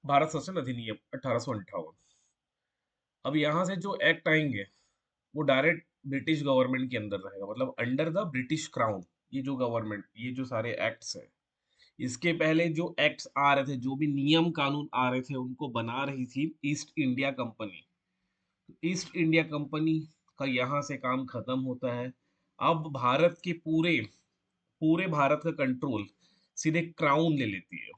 भारत शासन अधिनियम 1858। अब यहाँ से जो एक्ट आएंगे वो डायरेक्ट ब्रिटिश गवर्नमेंट के अंदर रहेगा, मतलब अंडर द ब्रिटिश क्राउन। ये जो गवर्नमेंट, ये जो सारे एक्ट्स हैं, इसके पहले जो एक्ट्स आ रहे थे, जो भी नियम कानून आ रहे थे, उनको बना रही थी east India company. East India company का यहाँ से काम खत्म होता है। अब भारत के पूरे पूरे भारत का कंट्रोल सीधे क्राउन ले लेती है।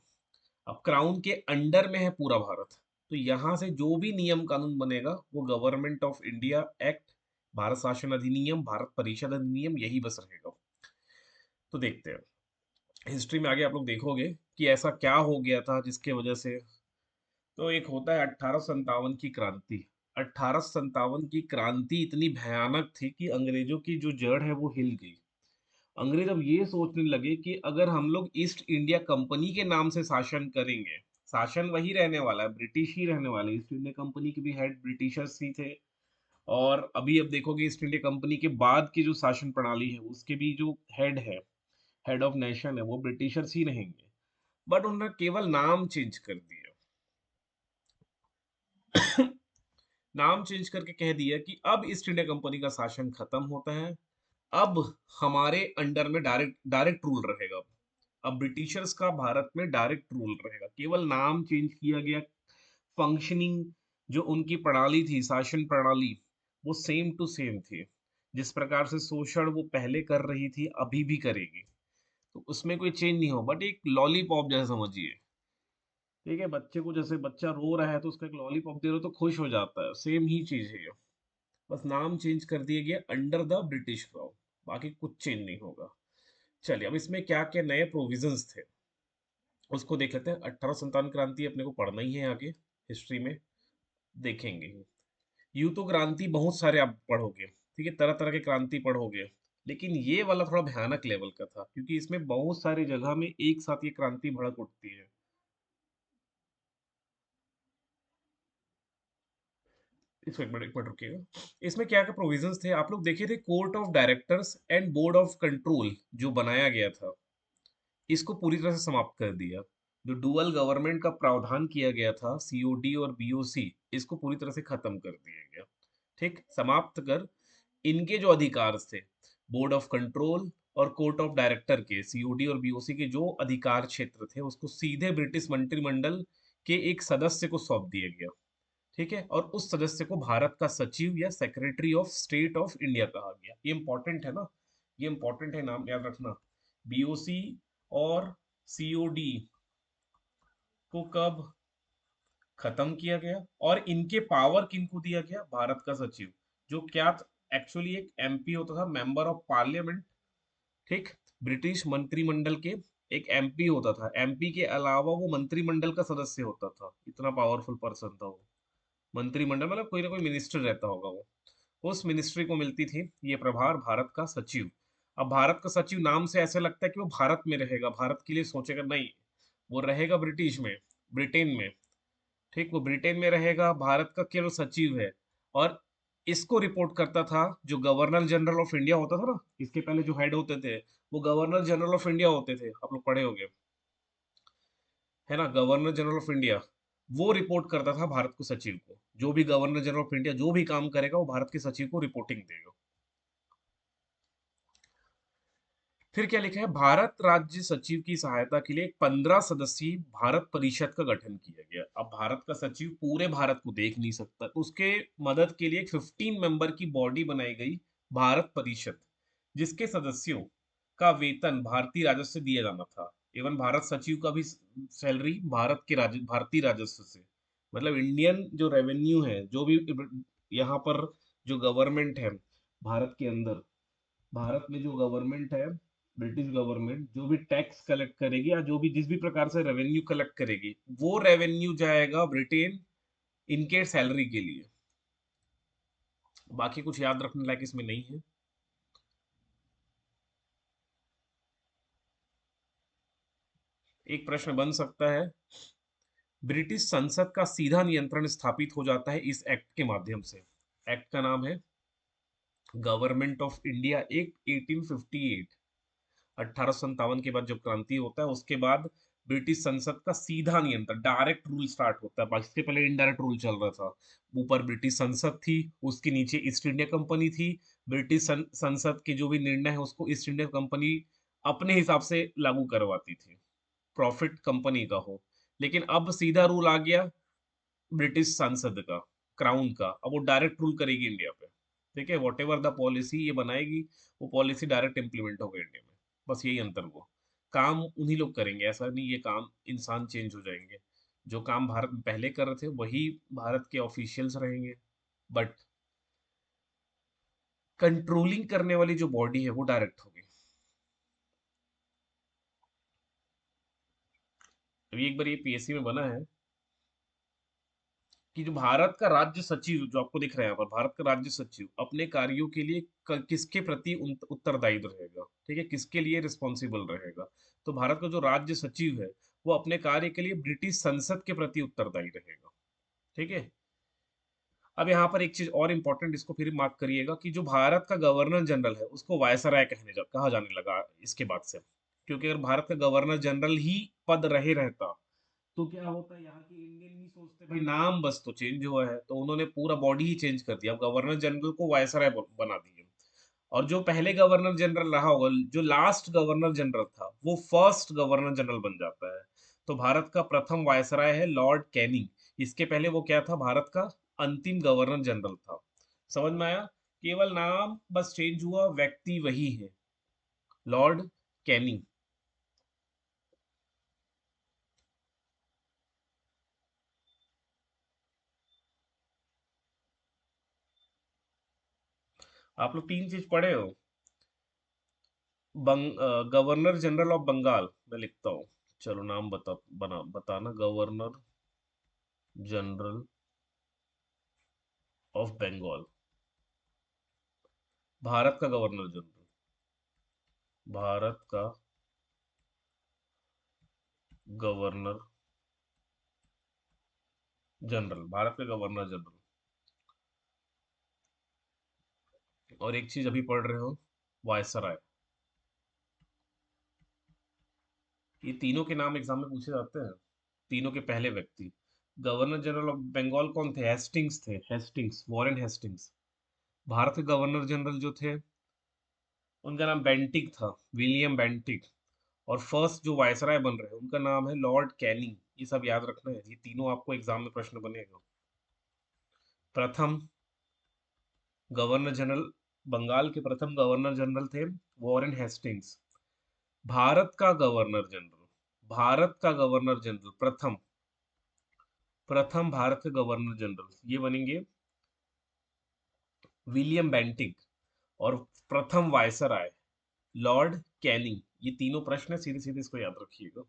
अब क्राउन के अंडर में है पूरा भारत। तो यहाँ से जो भी नियम कानून बनेगा वो government of India act, Bharat शासन अधिनियम, भारत परिषद अधिनियम, यही बस रहेगा। तो देखते हैं हिस्ट्री में आगे, आप लोग देखोगे कि ऐसा क्या हो गया था जिसके वजह से। तो एक होता है 1857 की क्रांति। 1857 की क्रांति इतनी भयानक थी कि अंग्रेजों की जो जड़ है वो हिल गई। अंग्रेज अब ये सोचने लगे कि अगर हम लोग ईस्ट इंडिया कंपनी के नाम से शासन करेंगे, शासन वही रहने वाला है, ब्रिटिश ही रहने वाले। ईस्ट इंडिया कंपनी के भी हेड ब्रिटिशर्स ही थे। और अभी अब देखोगे ईस्ट इंडिया कंपनी के बाद की जो शासन प्रणाली है उसके भी जो हेड है, हेड ऑफ नेशन है, वो ब्रिटिशर्स ही रहेंगे। बट उन्होंने केवल नाम चेंज कर दिया। नाम चेंज करके कह दिया कि अब ईस्ट इंडिया कंपनी का शासन खत्म होता है। अब हमारे अंडर में डायरेक्ट डायरेक्ट रूल रहेगा। अब ब्रिटिशर्स का भारत में डायरेक्ट रूल रहेगा, केवल नाम चेंज किया गया। फंक्शनिंग जो उनकी प्रणाली थी, शासन प्रणाली, वो सेम टू सेम थी। जिस प्रकार से शोषण वो पहले कर रही थी अभी भी करेगी। तो उसमें कोई चेंज नहीं हो, बट एक लॉलीपॉप जैसा समझिए। ठीक है, बच्चे को जैसे बच्चा रो रहा है तो उसको एक लॉलीपॉप दे रहे हो तो खुश हो जाता है, सेम ही चीज है ये। बस नाम चेंज कर दिया गया अंडर द ब्रिटिश क्राउन, बाकी कुछ चेंज नहीं होगा। चलिए, अब इसमें क्या क्या नए प्रोविजंस थे उसको देख लेते हैं। 1857 क्रांति अपने को पढ़ना ही है आगे, हिस्ट्री में देखेंगे ही। यूं तो क्रांति बहुत सारे आप पढ़ोगे, ठीक है, तरह तरह के क्रांति पढ़ोगे, लेकिन ये वाला थोड़ा भयानक लेवल का था क्योंकि इसमें बहुत सारी जगह में एक साथ ये क्रांति भड़क उठती है। इसको एक मिनट रुकिएगा। इसमें क्या क्या प्रोविजंस थे आप लोग देखे थे, court of directors and board of control जो बनाया गया था, इसको पूरी तरह से समाप्त कर दिया। जो डुअल गवर्नमेंट का प्रावधान किया गया था, सीओडी और बीओसी, इसको पूरी तरह से खत्म कर दिया गया। ठीक, समाप्त कर इनके जो अधिकार थे, बोर्ड ऑफ कंट्रोल और कोर्ट ऑफ डायरेक्टर के, सीओडी और बीओसी के जो अधिकार क्षेत्र थे, उसको सीधे ब्रिटिश मंत्रिमंडल के एक सदस्य को सौंप दिया गया। ठीक है, और उस सदस्य को भारत का सचिव या secretary of state of India कहा गया। ये इंपॉर्टेंट है ना, ये इंपॉर्टेंट है, नाम याद रखना। बीओसी और सीओडी को कब खत्म किया गया, और इनके पावर किनको दिया गया, भारत का सचिव, जो क्या एक्चुअली एक एमपी होता था, मेंबर ऑफ पार्लियामेंट। ठीक, ब्रिटिश मंत्रिमंडल के एक एमपी होता था, एमपी के अलावा वो मंत्रिमंडल का सदस्य होता था, इतना पावरफुल पर्सन था वो। मंत्रिमंडल मतलब कोई ना कोई मिनिस्टर रहता होगा वो, उस मिनिस्ट्री को मिलती थी ये प्रभार, भारत का सचिव। अब भारत का सचिव नाम से ऐसे लगता है कि वो भारत में रहेगा, भारत के लिए सोचेगा, नहीं, वो रहेगा ब्रिटिश में, ब्रिटेन में। ठीक, वो ब्रिटेन में रहेगा, भारत का केवल सचिव है। और इसको रिपोर्ट करता था जो गवर्नर जनरल ऑफ इंडिया होता था ना, इसके पहले जो हेड होते थे वो गवर्नर जनरल ऑफ इंडिया होते थे, आप लोग पढ़े होंगे, है ना, गवर्नर जनरल ऑफ इंडिया। वो रिपोर्ट करता था भारत को सचिव को, जो भी गवर्नर जनरल ऑफ इंडिया जो भी काम करेगा वो भारत के सचिव को रिपोर्टिंग देगा। फिर क्या लिखा है, भारत राज्य सचिव की सहायता के लिए 15 सदस्यीय भारत परिषद का गठन किया गया। अब भारत का सचिव पूरे भारत को देख नहीं सकता, तो उसके मदद के लिए एक 15 मेंबर की बॉडी बनाई गई, भारत परिषद, जिसके सदस्यों का वेतन भारतीय राजस्व से दिया जाना था। एवं भारत सचिव का भी सैलरी भारतीय राजस्व से, मतलब इंडियन जो रेवेन्यू है, जो भी यहाँ पर जो गवर्नमेंट है भारत के अंदर, भारत में जो गवर्नमेंट है, ब्रिटिश गवर्नमेंट, जो भी टैक्स कलेक्ट करेगी या जो भी जिस भी प्रकार से रेवेन्यू कलेक्ट करेगी, वो रेवेन्यू जाएगा ब्रिटेन, इनके सैलरी के लिए। बाकी कुछ याद रखने लायक इसमें नहीं है। एक प्रश्न बन सकता है, ब्रिटिश संसद का सीधा नियंत्रण स्थापित हो जाता है इस एक्ट के माध्यम से। एक्ट का नाम है गवर्नमेंट ऑफ इंडिया एक्ट 1858। 1857 के बाद जब क्रांति होता है उसके बाद ब्रिटिश संसद का सीधा नियंत्रण, डायरेक्ट रूल स्टार्ट होता है। इसके पहले इनडायरेक्ट रूल चल रहा था। ऊपर ब्रिटिश संसद थी, उसके नीचे ईस्ट इंडिया कंपनी थी। ब्रिटिश संसद के जो भी निर्णय है उसको ईस्ट इंडिया कंपनी अपने हिसाब से लागू करवाती थी, प्रॉफिट कंपनी का हो। लेकिन अब सीधा रूल आ गया ब्रिटिश संसद का, क्राउन का। अब वो डायरेक्ट रूल करेगी इंडिया पे। ठीक है, वॉट एवर द पॉलिसी ये बनाएगी, वो पॉलिसी डायरेक्ट इम्प्लीमेंट होगा इंडिया में। बस यही अंतर हुआ। काम उन्हीं लोग करेंगे, ऐसा नहीं ये काम इंसान चेंज हो जाएंगे। जो काम भारत में पहले कर रहे थे वही भारत के ऑफिशियल्स रहेंगे, बट कंट्रोलिंग करने वाली जो बॉडी है वो डायरेक्ट होगी। अभी एक बार ये पीएससी में बना है कि जो भारत का राज्य सचिव जो आपको दिख रहा है यहाँ पर, भारत का राज्य सचिव अपने कार्यों के लिए किसके प्रति उत्तरदायी रहेगा, ठीक है, किसके लिए रिस्पॉन्सिबल रहेगा। तो भारत का जो राज्य सचिव है वो अपने कार्य के लिए ब्रिटिश संसद के प्रति उत्तरदायी रहेगा। ठीक है। अब यहाँ पर एक चीज और इंपॉर्टेंट, इसको फिर मार्क करिएगा कि जो भारत का गवर्नर जनरल है उसको वायसराय कहा जाने लगा इसके बाद से। क्योंकि अगर भारत का गवर्नर जनरल ही पद रहे रहता तो क्या होता है, यहाँ के इंडियन ही सोचते भाई नाम बस तो चेंज हुआ है, तो उन्होंने पूरा बॉडी ही चेंज कर दिया। अब गवर्नर जनरल को वायसराय बना दिए। और जो पहले गवर्नर जनरल रहा होगा, जो लास्ट गवर्नर जनरल था, वो फर्स्ट गवर्नर जनरल बन जाता है। तो भारत का प्रथम वायसराय है लॉर्ड कैनिंग। इसके पहले वो क्या था, भारत का अंतिम गवर्नर जनरल था। समझ में आया? केवल नाम बस चेंज हुआ, व्यक्ति वही है, लॉर्ड कैनिंग। आप लोग तीन चीज पढ़े हो। गवर्नर जनरल ऑफ बंगाल, मैं लिखता हूँ। चलो नाम बताना, governor general of Bengal. Bharat का गवर्नर जनरल, भारत का गवर्नर जनरल, भारत का गवर्नर जनरल। और एक चीज अभी पढ़ रहे हो, वायसराय। ये तीनों के नाम एग्जाम में पूछे जाते हैं, तीनों के पहले व्यक्ति। गवर्नर जनरल ऑफ बंगाल कौन थे? हेस्टिंग्स थे, हेस्टिंग्स, वॉरेन हेस्टिंग्स। भारत के गवर्नर जनरल जो थे उनका नाम बेंटिक था, विलियम बेंटिक। और फर्स्ट जो वायसराय बन रहे हैं उनका नाम है लॉर्ड कैनिंग। ये सब याद रखना है, ये तीनों आपको एग्जाम में प्रश्न बनेगा। प्रथम गवर्नर जनरल, बंगाल के प्रथम गवर्नर जनरल थे वॉरेन हेस्टिंग्स। भारत का गवर्नर जनरल, भारत का गवर्नर जनरल प्रथम, प्रथम भारत के गवर्नर जनरल ये बनेंगे विलियम बेंटिक। और प्रथम वायसराय लॉर्ड कैनिंग। ये तीनों प्रश्न है, सीधे सीधे इसको याद रखिएगा।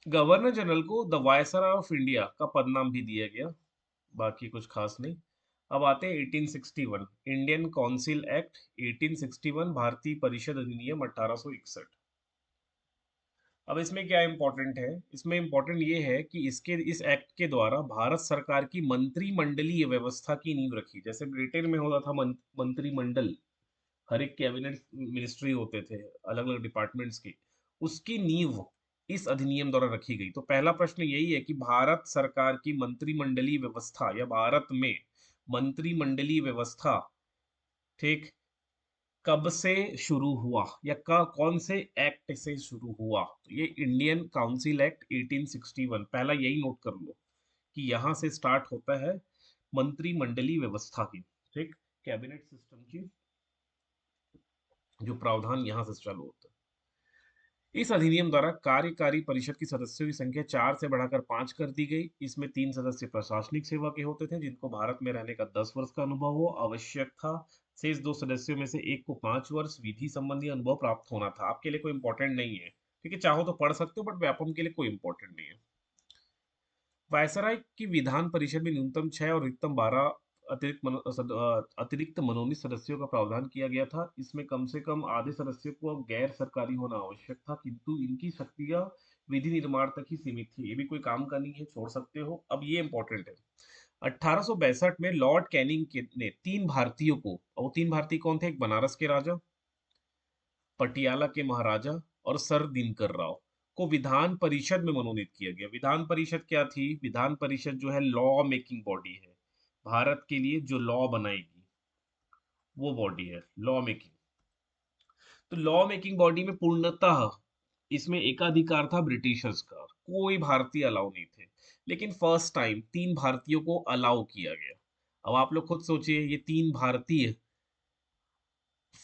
गवर्नर जनरल को द वायसराय ऑफ इंडिया का पदनाम भी दिया गया, बाकी कुछ खास नहीं। अब आते हैं 1861, इंडियन काउंसिल एक्ट 1861, भारतीय परिषद अधिनियम 1861। अब इसमें क्या इंपॉर्टेंट है, इसमें इंपॉर्टेंट ये है कि इस एक्ट के द्वारा भारत सरकार की मंत्रिमंडलीय व्यवस्था की नींव रखी। जैसे ब्रिटेन में होता था मंत्रिमंडल, हर एक कैबिनेट मिनिस्ट्री होते थे अलग अलग डिपार्टमेंट्स की, उसकी नींव इस अधिनियम द्वारा रखी गई। तो पहला प्रश्न यही है कि भारत सरकार की मंत्रिमंडलीय व्यवस्था या भारत में मंत्रिमंडलीय व्यवस्था, ठीक, कब से शुरू हुआ या कौन से एक्ट से शुरू हुआ? तो ये इंडियन काउंसिल एक्ट 1861, पहला यही नोट कर लो कि यहां से स्टार्ट होता है मंत्रिमंडलीय व्यवस्था की, ठीक, कैबिनेट सिस्टम की जो प्रावधान यहां से चालू होता है। इस अधिनियम द्वारा कार्यकारी परिषद की सदस्यों की संख्या 4 से बढ़ाकर 5 कर दी गई। इसमें 3 सदस्य प्रशासनिक सेवा के होते थे जिनको भारत में रहने का 10 वर्ष का अनुभव हो आवश्यक था। शेष 2 सदस्यों में से एक को 5 वर्ष विधि संबंधी अनुभव प्राप्त होना था। आपके लिए कोई इंपॉर्टेंट नहीं है, ठीक है, चाहो तो पढ़ सकते हो, बट व्यापम के लिए कोई इंपॉर्टेंट नहीं है। वायसराय की विधान परिषद में न्यूनतम 6 और अधिकतम 12 अतिरिक्त मनोनीत सदस्यों का प्रावधान किया गया था। इसमें कम से कम आधे सदस्यों को अब गैर सरकारी होना आवश्यक था, किंतु इनकी शक्तियां विधि निर्माण तक ही सीमित थी। ये भी कोई काम का नहीं है, छोड़ सकते हो। अब ये इंपॉर्टेंट है, 1862 में लॉर्ड कैनिंग ने तीन भारतीयों को, और वो तीन भारतीय कौन थे, एक बनारस के राजा, पटियाला के महाराजा और सर दिनकर राव को विधान परिषद में मनोनीत किया गया। विधान परिषद क्या थी? विधान परिषद जो है लॉ मेकिंग बॉडी है, भारत के लिए जो लॉ बनाएगी वो बॉडी है लॉ मेकिंग। तो लॉ मेकिंग बॉडी में पूर्णतः इसमें एकाधिकार था ब्रिटिशर्स का, कोई भारतीय अलाउ नहीं थे। लेकिन फर्स्ट टाइम तीन भारतीयों को अलाउ किया गया। अब आप लोग खुद सोचिए, ये तीन भारतीय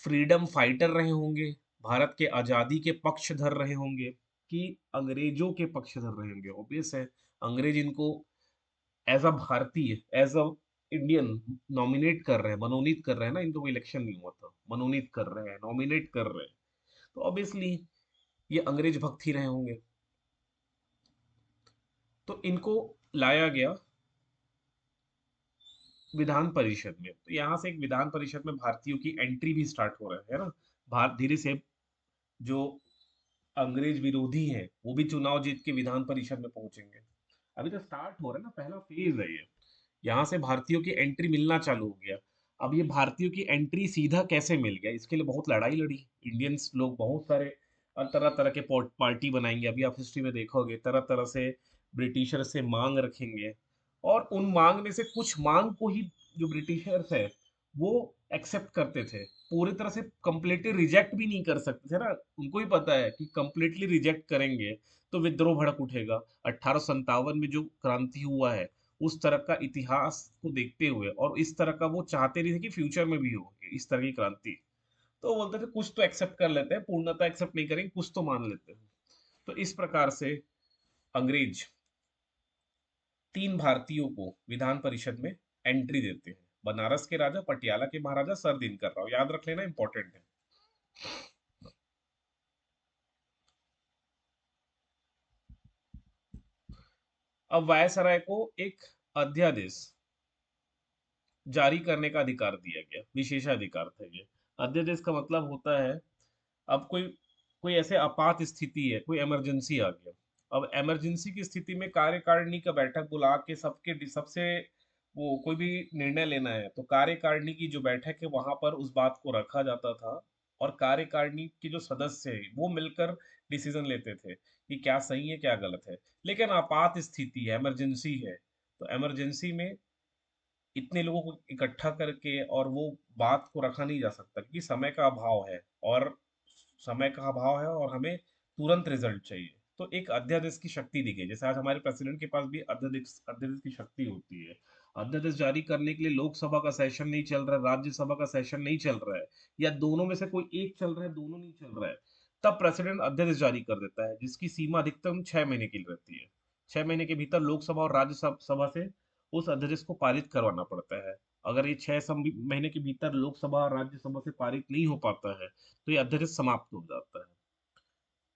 फ्रीडम फाइटर रहे होंगे, भारत के आजादी के पक्षधर रहे होंगे, कि अंग्रेजों के पक्षधर रहे होंगे। ऑब्वियस है, अंग्रेज इनको एज अ भारतीय, एज अ इंडियन नॉमिनेट कर रहे हैं, मनोनीत कर रहे हैं ना, इनको कोई इलेक्शन नहीं हुआ था, मनोनीत कर रहे हैं, नॉमिनेट कर रहे हैं। तो ऑब्वियसली ये अंग्रेज भक्त ही रहे होंगे। तो इनको लाया गया विधान परिषद में। तो यहाँ से एक विधान परिषद में भारतीयों की एंट्री भी स्टार्ट हो रहा है ना। भारत धीरे से जो अंग्रेज विरोधी हैं वो भी चुनाव जीत के विधान परिषद में पहुंचेंगे। अभी तो स्टार्ट हो रहा है ना, पहला फेज है ये। यहाँ से भारतीयों की एंट्री मिलना चालू हो गया। अब ये भारतीयों की एंट्री सीधा कैसे मिल गया, इसके लिए बहुत लड़ाई लड़ी इंडियंस लोग, बहुत सारे और तरह तरह के पार्टी बनाएंगे। अभी आप हिस्ट्री में देखोगे, तरह तरह से ब्रिटिशर से मांग रखेंगे, और उन मांग में से कुछ मांग को ही जो ब्रिटिशर्स है वो एक्सेप्ट करते थे। पूरी तरह से कंप्लीटली रिजेक्ट भी नहीं कर सकते थे ना, उनको ही पता है कि कंप्लीटली रिजेक्ट करेंगे तो विद्रोह भड़क उठेगा। 1857 में जो क्रांति हुआ है, उस तरह का इतिहास को देखते हुए, और इस तरह का वो चाहते नहीं थे कि फ्यूचर में भी हो इस तरह की क्रांति। तो वो बोलते थे कुछ तो एक्सेप्ट कर लेते हैं, पूर्णतः एक्सेप्ट नहीं करेंगे, कुछ तो मान लेते हैं। तो इस प्रकार से अंग्रेज तीन भारतीयों को विधान परिषद में एंट्री देते हैं, बनारस के राजा, पटियाला के महाराजा, सर दिनकर राव। याद रख लेना, इंपॉर्टेंट है। अब वायसराय को एक अध्यादेश जारी करने का अधिकार दिया गया, विशेषाधिकार था ये। अध्यादेश का मतलब होता है, अब कोई कोई ऐसे आपात स्थिति है, कोई इमरजेंसी आ गया। अब इमरजेंसी की स्थिति में कार्यकारिणी का बैठक बुला के सबसे वो कोई भी निर्णय लेना है, तो कार्यकारिणी की जो बैठक है वहां पर उस बात को रखा जाता था, और कार्यकारिणी के जो सदस्य है वो मिलकर डिसीजन लेते थे कि क्या सही है क्या गलत है। लेकिन आपात स्थिति है, इमरजेंसी है, तो इमरजेंसी में इतने लोगों को इकट्ठा करके और वो बात को रखा नहीं जा सकता, क्योंकि समय का अभाव है, और समय का अभाव है और हमें तुरंत रिजल्ट चाहिए। तो एक अध्यादेश की शक्ति दी गई, जैसे आज हमारे प्रेसिडेंट के पास भी अध्यादेश अध्यादेश की शक्ति होती है। अध्यादेश जारी करने के लिए लोकसभा का सेशन नहीं चल रहा है, राज्यसभा का सेशन नहीं चल रहा है, या दोनों में से कोई एक चल रहा है, दोनों नहीं चल रहा है, तब प्रेसिडेंट अध्यादेश जारी कर देता है, जिसकी सीमा अधिकतम 6 महीने की रहती है। 6 महीने के भीतर लोकसभा और राज्यसभा से उस अध्यादेश को पारित करवाना पड़ता है। अगर ये 6 महीने के भीतर लोकसभा और राज्यसभा से पारित नहीं हो पाता है, तो ये अध्यादेश समाप्त हो जाता है।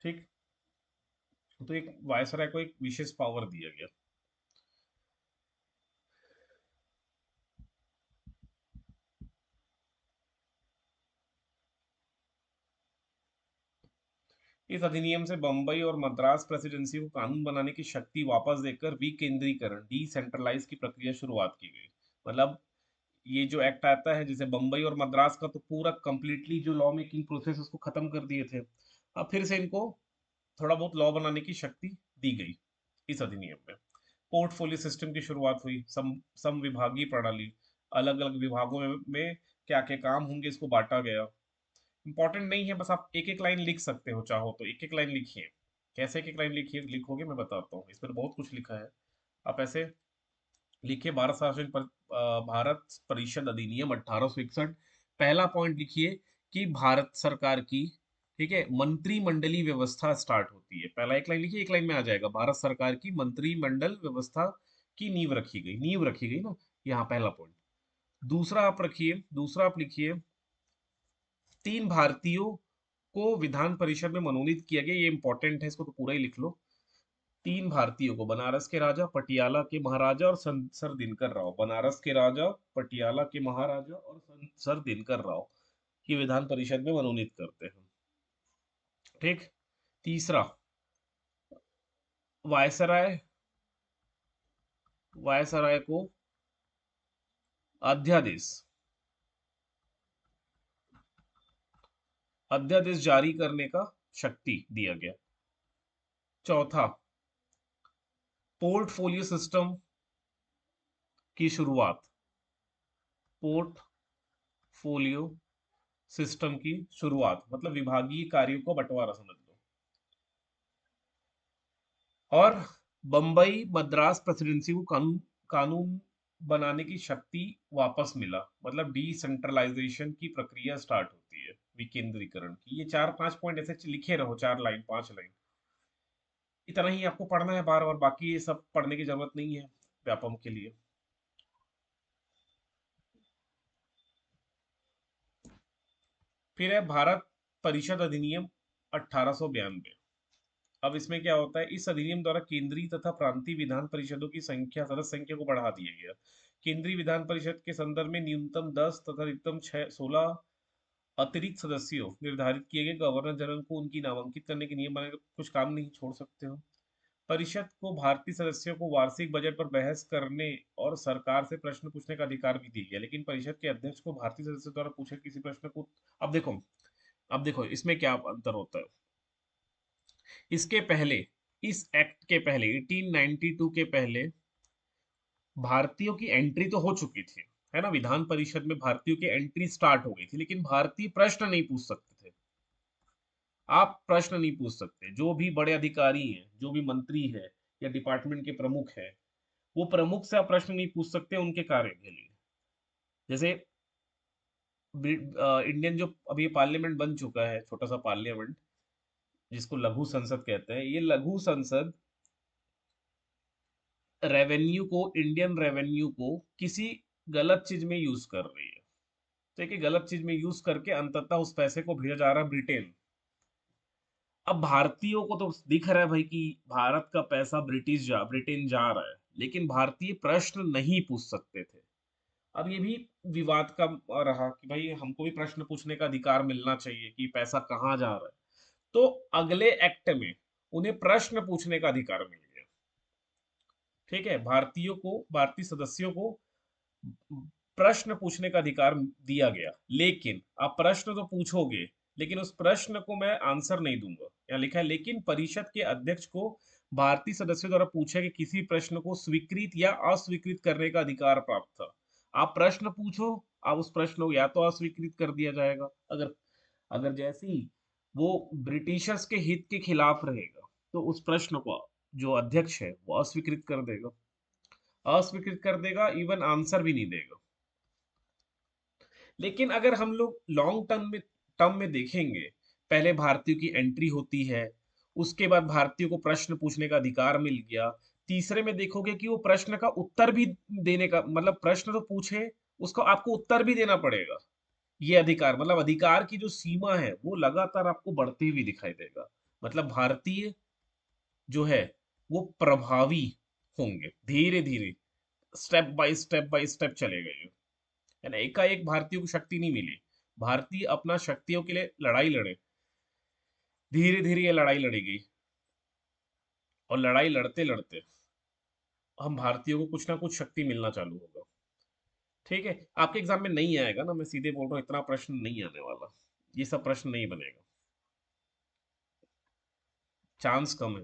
ठीक। तो एक वायसराय को एक विशेष पावर दिया गया। इस अधिनियम से बंबई और मद्रास प्रेसिडेंसी को कानून बनाने की शक्ति वापस देकर विकेंद्रीकरण, डिसेंट्रलाइज की प्रक्रिया शुरुआत की गई। मतलब ये जो एक्ट आता है, जैसे बंबई और मद्रास का तो पूरा कंप्लीटली जो लॉ मेकिंग प्रोसेस उसको खत्म कर दिए थे, अब फिर से इनको थोड़ा बहुत लॉ बनाने की शक्ति दी गई इस अधिनियम में। पोर्टफोलियो सिस्टम की शुरुआत हुई, सम विभागीय प्रणाली, अलग अलग विभागों में क्या क्या काम होंगे इसको बांटा गया। इंपॉर्टेंट नहीं है, बस आप एक एक लाइन लिख सकते हो, चाहो तो एक एक लाइन लिखिए। कैसे एक एक लाइन लिखिए, लिखोगे मैं बताता हूँ, इस पर बहुत कुछ लिखा है। आप ऐसे लिखिए, भारत परिषद अधिनियम 1861। पहला पॉइंट लिखिए कि भारत सरकार की, ठीक है, मंत्रिमंडलीय व्यवस्था स्टार्ट होती है। पहला एक लाइन लिखिए, एक लाइन में आ जाएगा, भारत सरकार की मंत्रिमंडल व्यवस्था की नींव रखी गई ना, यहाँ पहला पॉइंट। दूसरा आप लिखिए, तीन भारतीयों को विधान परिषद में मनोनीत किया गया। ये इंपॉर्टेंट है, इसको तो पूरा ही लिख लो। तीन भारतीयों को, बनारस के राजा, पटियाला के महाराजा और सर दिनकर राव, बनारस के राजा, पटियाला के महाराजा और सर दिनकर राव की विधान परिषद में मनोनीत करते हैं। ठीक। तीसरा, वायसराय वायसराय को अध्यादेश अध्यादेश जारी करने का शक्ति दिया गया। चौथा, पोर्टफोलियो सिस्टम की शुरुआत। पोर्टफोलियो सिस्टम की शुरुआत मतलब विभागीय कार्यों को बंटवारा समझ लो। और बंबई मद्रास प्रेसिडेंसी को कानून कानून बनाने की शक्ति वापस मिला, मतलब डिसेंट्रलाइजेशन की प्रक्रिया स्टार्ट होती है, विकेंद्रीकरण की। ये 4-5 पॉइंट ऐसे लिखे रहो, 4 लाइन 5 लाइन, इतना ही आपको पढ़ना है बार बार, बाकी ये सब पढ़ने की जरूरत नहीं है व्यापम के लिए। फिर है भारत परिषद अधिनियम 1892। अब इसमें क्या होता है, इस अधिनियम द्वारा केंद्रीय तथा प्रांतीय विधान परिषदों की संख्या, सदस्य संख्या को बढ़ा दिया गया। केंद्रीय विधान परिषद के संदर्भ में न्यूनतम 10 तथा अधिकतम 16 अतिरिक्त सदस्यों निर्धारित किए गए। गवर्नर जनरल को उनकी नामांकित करने के नियम बनाने, कुछ काम नहीं छोड़ सकते हो। परिषद को भारतीय सदस्यों को वार्षिक बजट पर बहस करने और सरकार से प्रश्न पूछने का अधिकार भी दिया गया, लेकिन परिषद के अध्यक्ष को भारतीय सदस्यों द्वारा पूछे किसी प्रश्न को, अब देखो इसमें क्या अंतर होता है। इसके पहले, इस एक्ट के पहले 1892 के पहले भारतीयों की एंट्री तो हो चुकी थी, है ना, विधान परिषद में भारतीयों की एंट्री स्टार्ट हो गई थी, लेकिन भारतीय प्रश्न नहीं पूछ सकते थे। आप प्रश्न नहीं पूछ सकते, जो भी बड़े अधिकारी हैं, जो भी मंत्री है या डिपार्टमेंट के प्रमुख है, वो प्रमुख से आप प्रश्न नहीं पूछ सकते उनके कार्य के लिए। जैसे इंडियन जो अभी पार्लियामेंट बन चुका है, छोटा सा पार्लियामेंट जिसको लघु संसद कहते हैं, ये लघु संसद रेवेन्यू को, इंडियन रेवेन्यू को किसी गलत चीज में यूज कर रही है। ठीक है, गलत चीज में यूज करके अंततः उस पैसे को भेजा जा रहा है ब्रिटेन। अब भारतीयों को तो दिख रहा है भाई कि भारत का पैसा ब्रिटेन जा रहा है, लेकिन भारतीय प्रश्न नहीं पूछ सकते थे। अब ये भी विवाद का रहा कि भाई हमको भी प्रश्न पूछने का अधिकार मिलना चाहिए कि पैसा कहाँ जा रहा है। तो अगले एक्ट में उन्हें प्रश्न पूछने का अधिकार मिल गया। ठीक है, भारतीय सदस्यों को प्रश्न पूछने का अधिकार दिया गया, लेकिन आप प्रश्न तो पूछोगे, लेकिन उस प्रश्न को मैं आंसर नहीं दूंगा। यहाँ लिखा है, लेकिन परिषद के अध्यक्ष को भारतीय सदस्यों द्वारा पूछे गए किसी प्रश्न को स्वीकृत या अस्वीकृत करने का अधिकार प्राप्त था। आप प्रश्न पूछो, आप उस प्रश्न को या तो अस्वीकृत कर दिया जाएगा, अगर अगर जैसे ही वो ब्रिटिशर्स के हित के खिलाफ रहेगा, तो उस प्रश्न को जो अध्यक्ष है वो अस्वीकृत कर देगा, अस्वीकृत कर देगा, इवन आंसर भी नहीं देगा। लेकिन अगर हम लोग लॉन्ग टर्म में देखेंगे, पहले भारतीयों की एंट्री होती है, उसके बाद भारतीयों को प्रश्न पूछने का अधिकार मिल गया। तीसरे में देखोगे कि वो प्रश्न का उत्तर भी देने का, मतलब प्रश्न तो पूछे, उसको आपको उत्तर भी देना पड़ेगा। ये अधिकार, मतलब अधिकार की जो सीमा है वो लगातार आपको बढ़ती हुई दिखाई देगा। मतलब भारतीय जो है वो प्रभावी होंगे, धीरे धीरे, स्टेप बाय स्टेप चले गए, है ना। एकाएक भारतीयों को शक्ति नहीं मिली, भारतीय अपना शक्तियों के लिए लड़ाई लड़े, धीरे धीरे ये लड़ाई लड़ी गई, और लड़ाई लड़ते लड़ते हम भारतीयों को कुछ ना कुछ शक्ति मिलना चालू होगा। ठीक है, आपके एग्जाम में नहीं आएगा ना, मैं सीधे बोल रहा हूँ, इतना प्रश्न नहीं आने वाला, ये सब प्रश्न नहीं बनेगा, चांस कम है।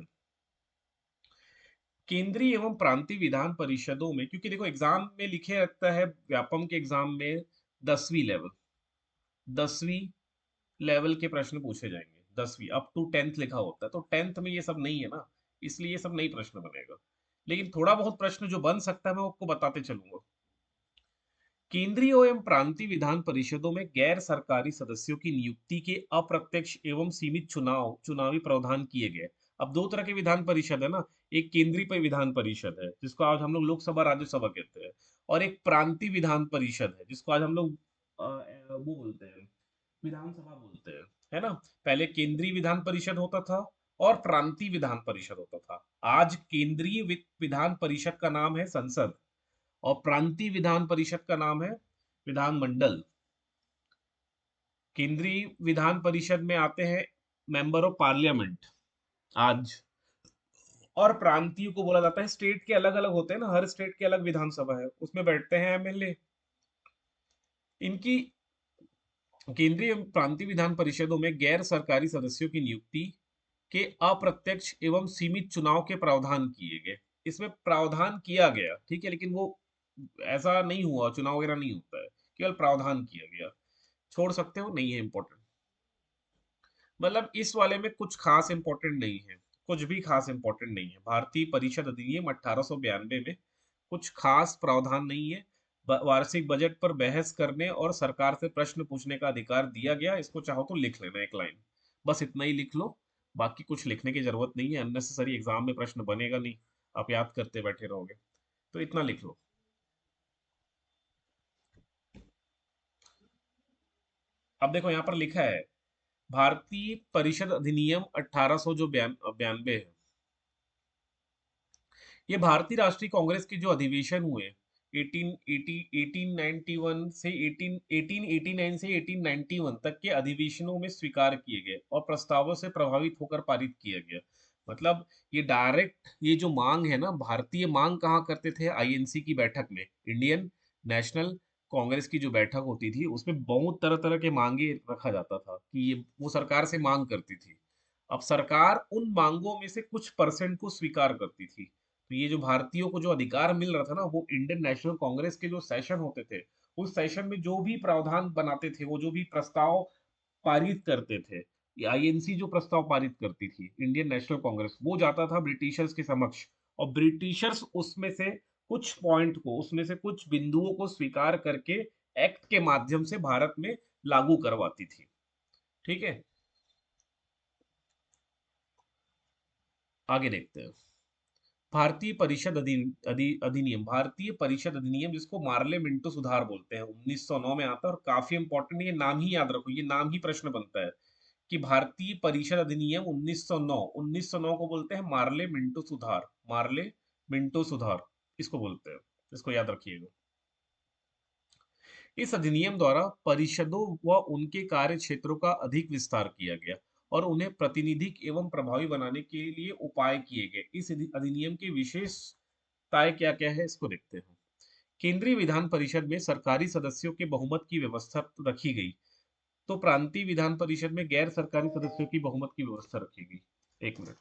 केंद्रीय एवं प्रांतीय विधान परिषदों में, क्योंकि देखो एग्जाम में लिखे रहता है, व्यापम के एग्जाम में 10वीं लेवल के प्रश्न पूछे जाएंगे, 10वीं अप टू 10th लिखा होता है, तो 10th में ये सब नहीं है ना, इसलिए ये सब नहीं प्रश्न बनेगा। लेकिन थोड़ा बहुत प्रश्न जो बन सकता है मैं आपको बताते चलूंगा। केंद्रीय एवं प्रांतीय विधान परिषदों में गैर सरकारी सदस्यों की नियुक्ति के अप्रत्यक्ष एवं सीमित चुनावी प्रावधान किए गए। अब दो तरह के विधान परिषद है ना, एक केंद्रीय विधान परिषद है जिसको आज हम लोग लोकसभा राज्यसभा कहते हैं, और एक प्रांतीय विधान परिषद है जिसको आज हम लोग वो बोलते हैं, विधानसभा बोलते हैं, है ना। पहले केंद्रीय विधान परिषद होता था और प्रांतीय विधान परिषद होता था। आज केंद्रीय विधान परिषद का नाम है संसद, और प्रांतीय विधान परिषद का नाम है विधानमंडल। केंद्रीय विधान परिषद में आते हैं मेंबर ऑफ पार्लियामेंट आज, और प्रांतीय को बोला जाता है, स्टेट के अलग अलग होते हैं ना, हर स्टेट के अलग विधानसभा है, उसमें बैठते हैं एमएलए। इनकी केंद्रीय एवं प्रांतीय विधान परिषदों में गैर सरकारी सदस्यों की नियुक्ति के अप्रत्यक्ष एवं सीमित चुनाव के प्रावधान किए गए। इसमें प्रावधान किया गया, ठीक है, लेकिन वो ऐसा नहीं हुआ, चुनाव वगैरह नहीं होता है, केवल प्रावधान किया गया। छोड़ सकते हो, नहीं है इंपॉर्टेंट। मतलब इस वाले में कुछ खास इंपॉर्टेंट नहीं है, कुछ भी खास इंपॉर्टेंट नहीं है। भारतीय परिषद अधिनियम 1892 में कुछ खास प्रावधान नहीं है। वार्षिक बजट पर बहस करने और सरकार से प्रश्न पूछने का अधिकार दिया गया। इसको चाहो तो लिख लेना एक लाइन, बस इतना ही लिख लो। बाकी कुछ लिखने की जरूरत नहीं है, अननेसेसरी एग्जाम में प्रश्न बनेगा नहीं, आप याद करते बैठे रहोगे, तो इतना लिख लो। अब देखो यहाँ पर लिखा है भारतीय परिषद अधिनियम 1800 जो 92 है, ये भारतीय राष्ट्रीय कांग्रेस के जो अधिवेशन हुए 1891 से 1889 से 1891 तक के अधिवेशनों में स्वीकार किए गए और प्रस्तावों से प्रभावित होकर पारित किया गया। मतलब ये डायरेक्ट, ये जो मांग है ना, भारतीय मांग कहाँ करते थे, आईएनसी की बैठक में, इंडियन नेशनल कांग्रेस की जो बैठक होती थी, उसमें बहुत तरह तरह के मांगे रखा जाता था कि ये वो सरकार से मांग करती थी। अब सरकार उन मांगों में से कुछ परसेंट को स्वीकार करती थी। तो ये जो भारतीयों को जो अधिकार मिल रहा था ना, वो इंडियन नेशनल कांग्रेस के जो सेशन होते थे, उस सेशन में जो भी प्रावधान बनाते थे, वो जो भी प्रस्ताव पारित करते थे, ये आईएनसी जो प्रस्ताव पारित करती थी, इंडियन नेशनल कांग्रेस, वो जाता था ब्रिटिशर्स के समक्ष, और ब्रिटिशर्स उसमें से कुछ पॉइंट को, उसमें से कुछ बिंदुओं को स्वीकार करके एक्ट के माध्यम से भारत में लागू करवाती थी। ठीक है, आगे देखते हैं। भारतीय परिषद अधिनियम, भारतीय परिषद अधिनियम, जिसको मार्ले मिंटो सुधार बोलते हैं, 1909 में आता है, और काफी इंपॉर्टेंट, ये नाम ही याद रखो, ये नाम ही प्रश्न बनता है कि भारतीय परिषद अधिनियम 1909, 1909 को बोलते हैं मार्ले मिंटो सुधार, मार्ले मिंटो सुधार इसको बोलते हैं, इसको याद रखिएगा। इस अधिनियम द्वारा परिषदों व उनके कार्य क्षेत्रों का अधिक विस्तार किया गया और उन्हें प्रातिनिधिक एवं प्रभावी बनाने के लिए उपाय किए गए। इस अधिनियम की विशेषताएं क्या क्या है, इसको देखते हैं। केंद्रीय विधान परिषद में सरकारी सदस्यों के बहुमत की व्यवस्था रखी गई, तो प्रांतीय विधान परिषद में गैर सरकारी सदस्यों की बहुमत की व्यवस्था रखी गई। एक मिनट।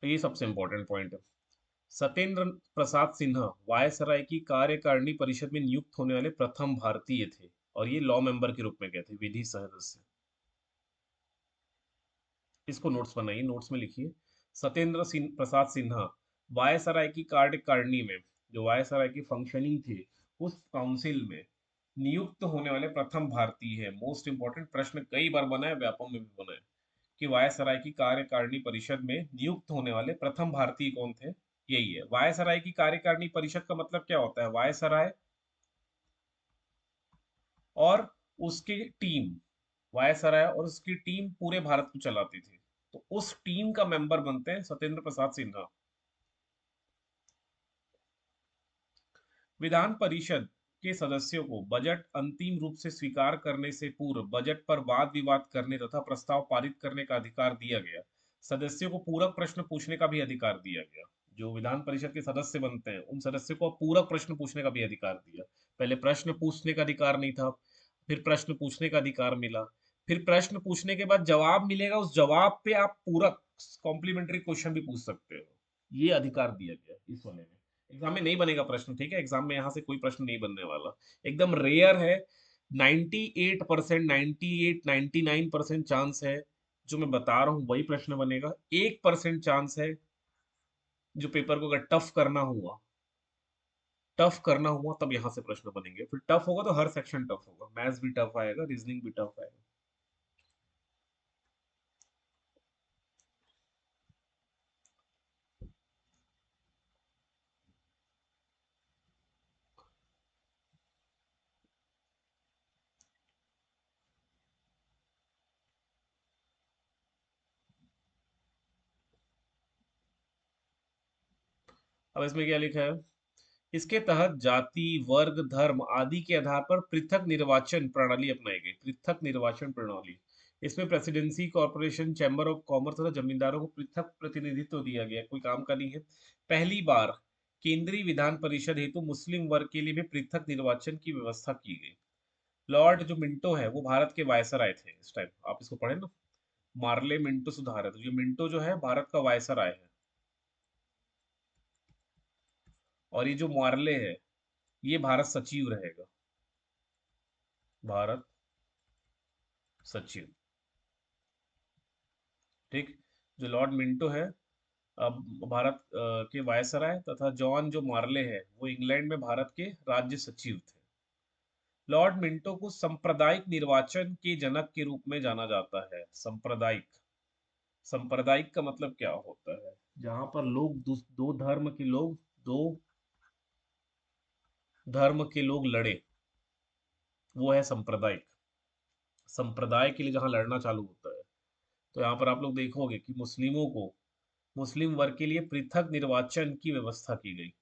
तो ये सबसे इंपॉर्टेंट पॉइंट है। सत्येंद्र प्रसाद सिन्हा वायसराय की कार्यकारिणी परिषद में नियुक्त होने वाले प्रथम भारतीय थे, और ये लॉ मेंबर के रूप में गए थे, विधि सदस्य। इसको नोट्स बनाइए, नोट्स में लिखिए। प्रसाद सिन्हा वायसराय की कार्यकारिणी में, जो वायसराय की फंक्शनिंग थी, उस काउंसिल में नियुक्त होने वाले प्रथम भारतीय है। मोस्ट इंपॉर्टेंट प्रश्न कई बार बना है, व्यापम में भी बना है कि वायसराय की कार्यकारिणी परिषद में नियुक्त होने वाले प्रथम भारतीय कौन थे। यही है वायसराय की कार्यकारिणी परिषद का मतलब, क्या होता है, वायसराय और उसकी टीम, वायसराय और उसकी टीम पूरे भारत को चलाती थी, तो उस टीम का मेंबर बनते हैं सत्येंद्र प्रसाद सिन्हा। विधान परिषद के सदस्यों को बजट अंतिम रूप से स्वीकार करने से पूर्व बजट पर वाद विवाद करने तथा प्रस्ताव पारित करने का अधिकार दिया गया। सदस्यों को पूरक प्रश्न पूछने का भी अधिकार दिया गया। जो विधान परिषद के सदस्य बनते हैं, उन सदस्यों को पूरक प्रश्न पूछने का भी अधिकार दिया। पहले प्रश्न पूछने का अधिकार नहीं था, फिर प्रश्न पूछने का अधिकार मिला, फिर प्रश्न पूछने के बाद जवाब मिलेगा, उस जवाब पे आप पूरक कॉम्प्लीमेंट्री क्वेश्चन भी पूछ सकते हो। ये अधिकार दिया गया इस वाले में। एग्जाम में नहीं बनेगा प्रश्न, ठीक है, एग्जाम में यहाँ से कोई प्रश्न नहीं बनने वाला, एकदम रेयर है। 98%, 98 99% चांस है जो मैं बता रहा हूँ वही प्रश्न बनेगा। 1% चांस है जो पेपर को अगर टफ करना हुआ तब यहाँ से प्रश्न बनेंगे। फिर टफ होगा तो हर सेक्शन टफ होगा, मैथ्स भी टफ आएगा, रीजनिंग भी टफ आएगा। अब इसमें क्या लिखा है? इसके तहत जाति, वर्ग, धर्म आदि के आधार पर पृथक निर्वाचन प्रणाली अपनाई गई। पृथक निर्वाचन प्रणाली, इसमें presidency, corporation, chamber of commerce तथा जमींदारों को पृथक प्रतिनिधित्व दिया गया। कोई काम का नहीं है। पहली बार केंद्रीय विधान परिषद हेतु मुस्लिम वर्ग के लिए भी पृथक निर्वाचन की व्यवस्था की गई। लॉर्ड जो मिंटो है वो भारत के वायसराय थे इस टाइम, आप इसको पढ़े ना, मार्ले मिंटो सुधार है, तो ये मिंटो जो है भारत का वायसराय है। और ये जो मार्ले है ये भारत सचिव रहेगा, भारत सचिव। ठीक। जो लॉर्ड मिंटो है अब भारत के वायसराय, तथा जॉन जो मार्ले है वो इंग्लैंड में भारत के राज्य सचिव थे। लॉर्ड मिंटो को सांप्रदायिक निर्वाचन के जनक के रूप में जाना जाता है। सांप्रदायिक, सांप्रदायिक का मतलब क्या होता है? जहां पर लोग दो धर्म के लोग, दो धर्म के लोग लड़े, वो है सांप्रदायिक। संप्रदाय के लिए जहां लड़ना चालू होता है। तो यहाँ पर आप लोग देखोगे कि मुस्लिमों को, मुस्लिम वर्ग के लिए पृथक निर्वाचन की व्यवस्था की गई।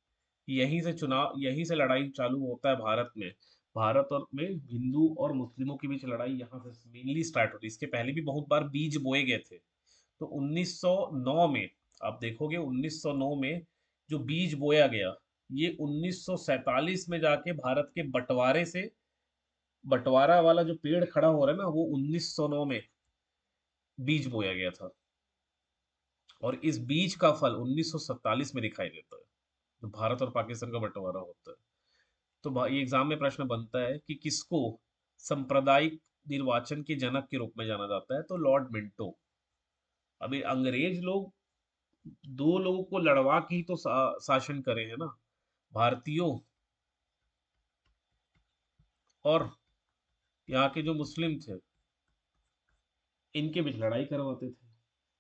यहीं से चुनाव, यहीं से लड़ाई चालू होता है भारत में। भारत और में हिंदू और मुस्लिमों के बीच लड़ाई यहाँ से मेनली स्टार्ट होती है। इसके पहले भी बहुत बार बीज बोए गए थे। तो 1909 में, आप देखोगे 1909 में जो बीज बोया गया, ये 1947 में जाके भारत के बंटवारे से, बंटवारा वाला जो पेड़ खड़ा हो रहा है ना, वो 1909 में बीज बोया गया था। और इस बीज का फल 1947 में दिखाई देता है, जो भारत और पाकिस्तान का बंटवारा होता है। तो ये एग्जाम में प्रश्न बनता है कि किसको सांप्रदायिक निर्वाचन के जनक के रूप में जाना जाता है? तो लॉर्ड मिंटो। अभी अंग्रेज लोग दो लोगों को लड़वा के ही तो शासन करे है ना, भारतीयों और यहाँ के जो मुस्लिम थे, इनके बीच लड़ाई करवाते थे।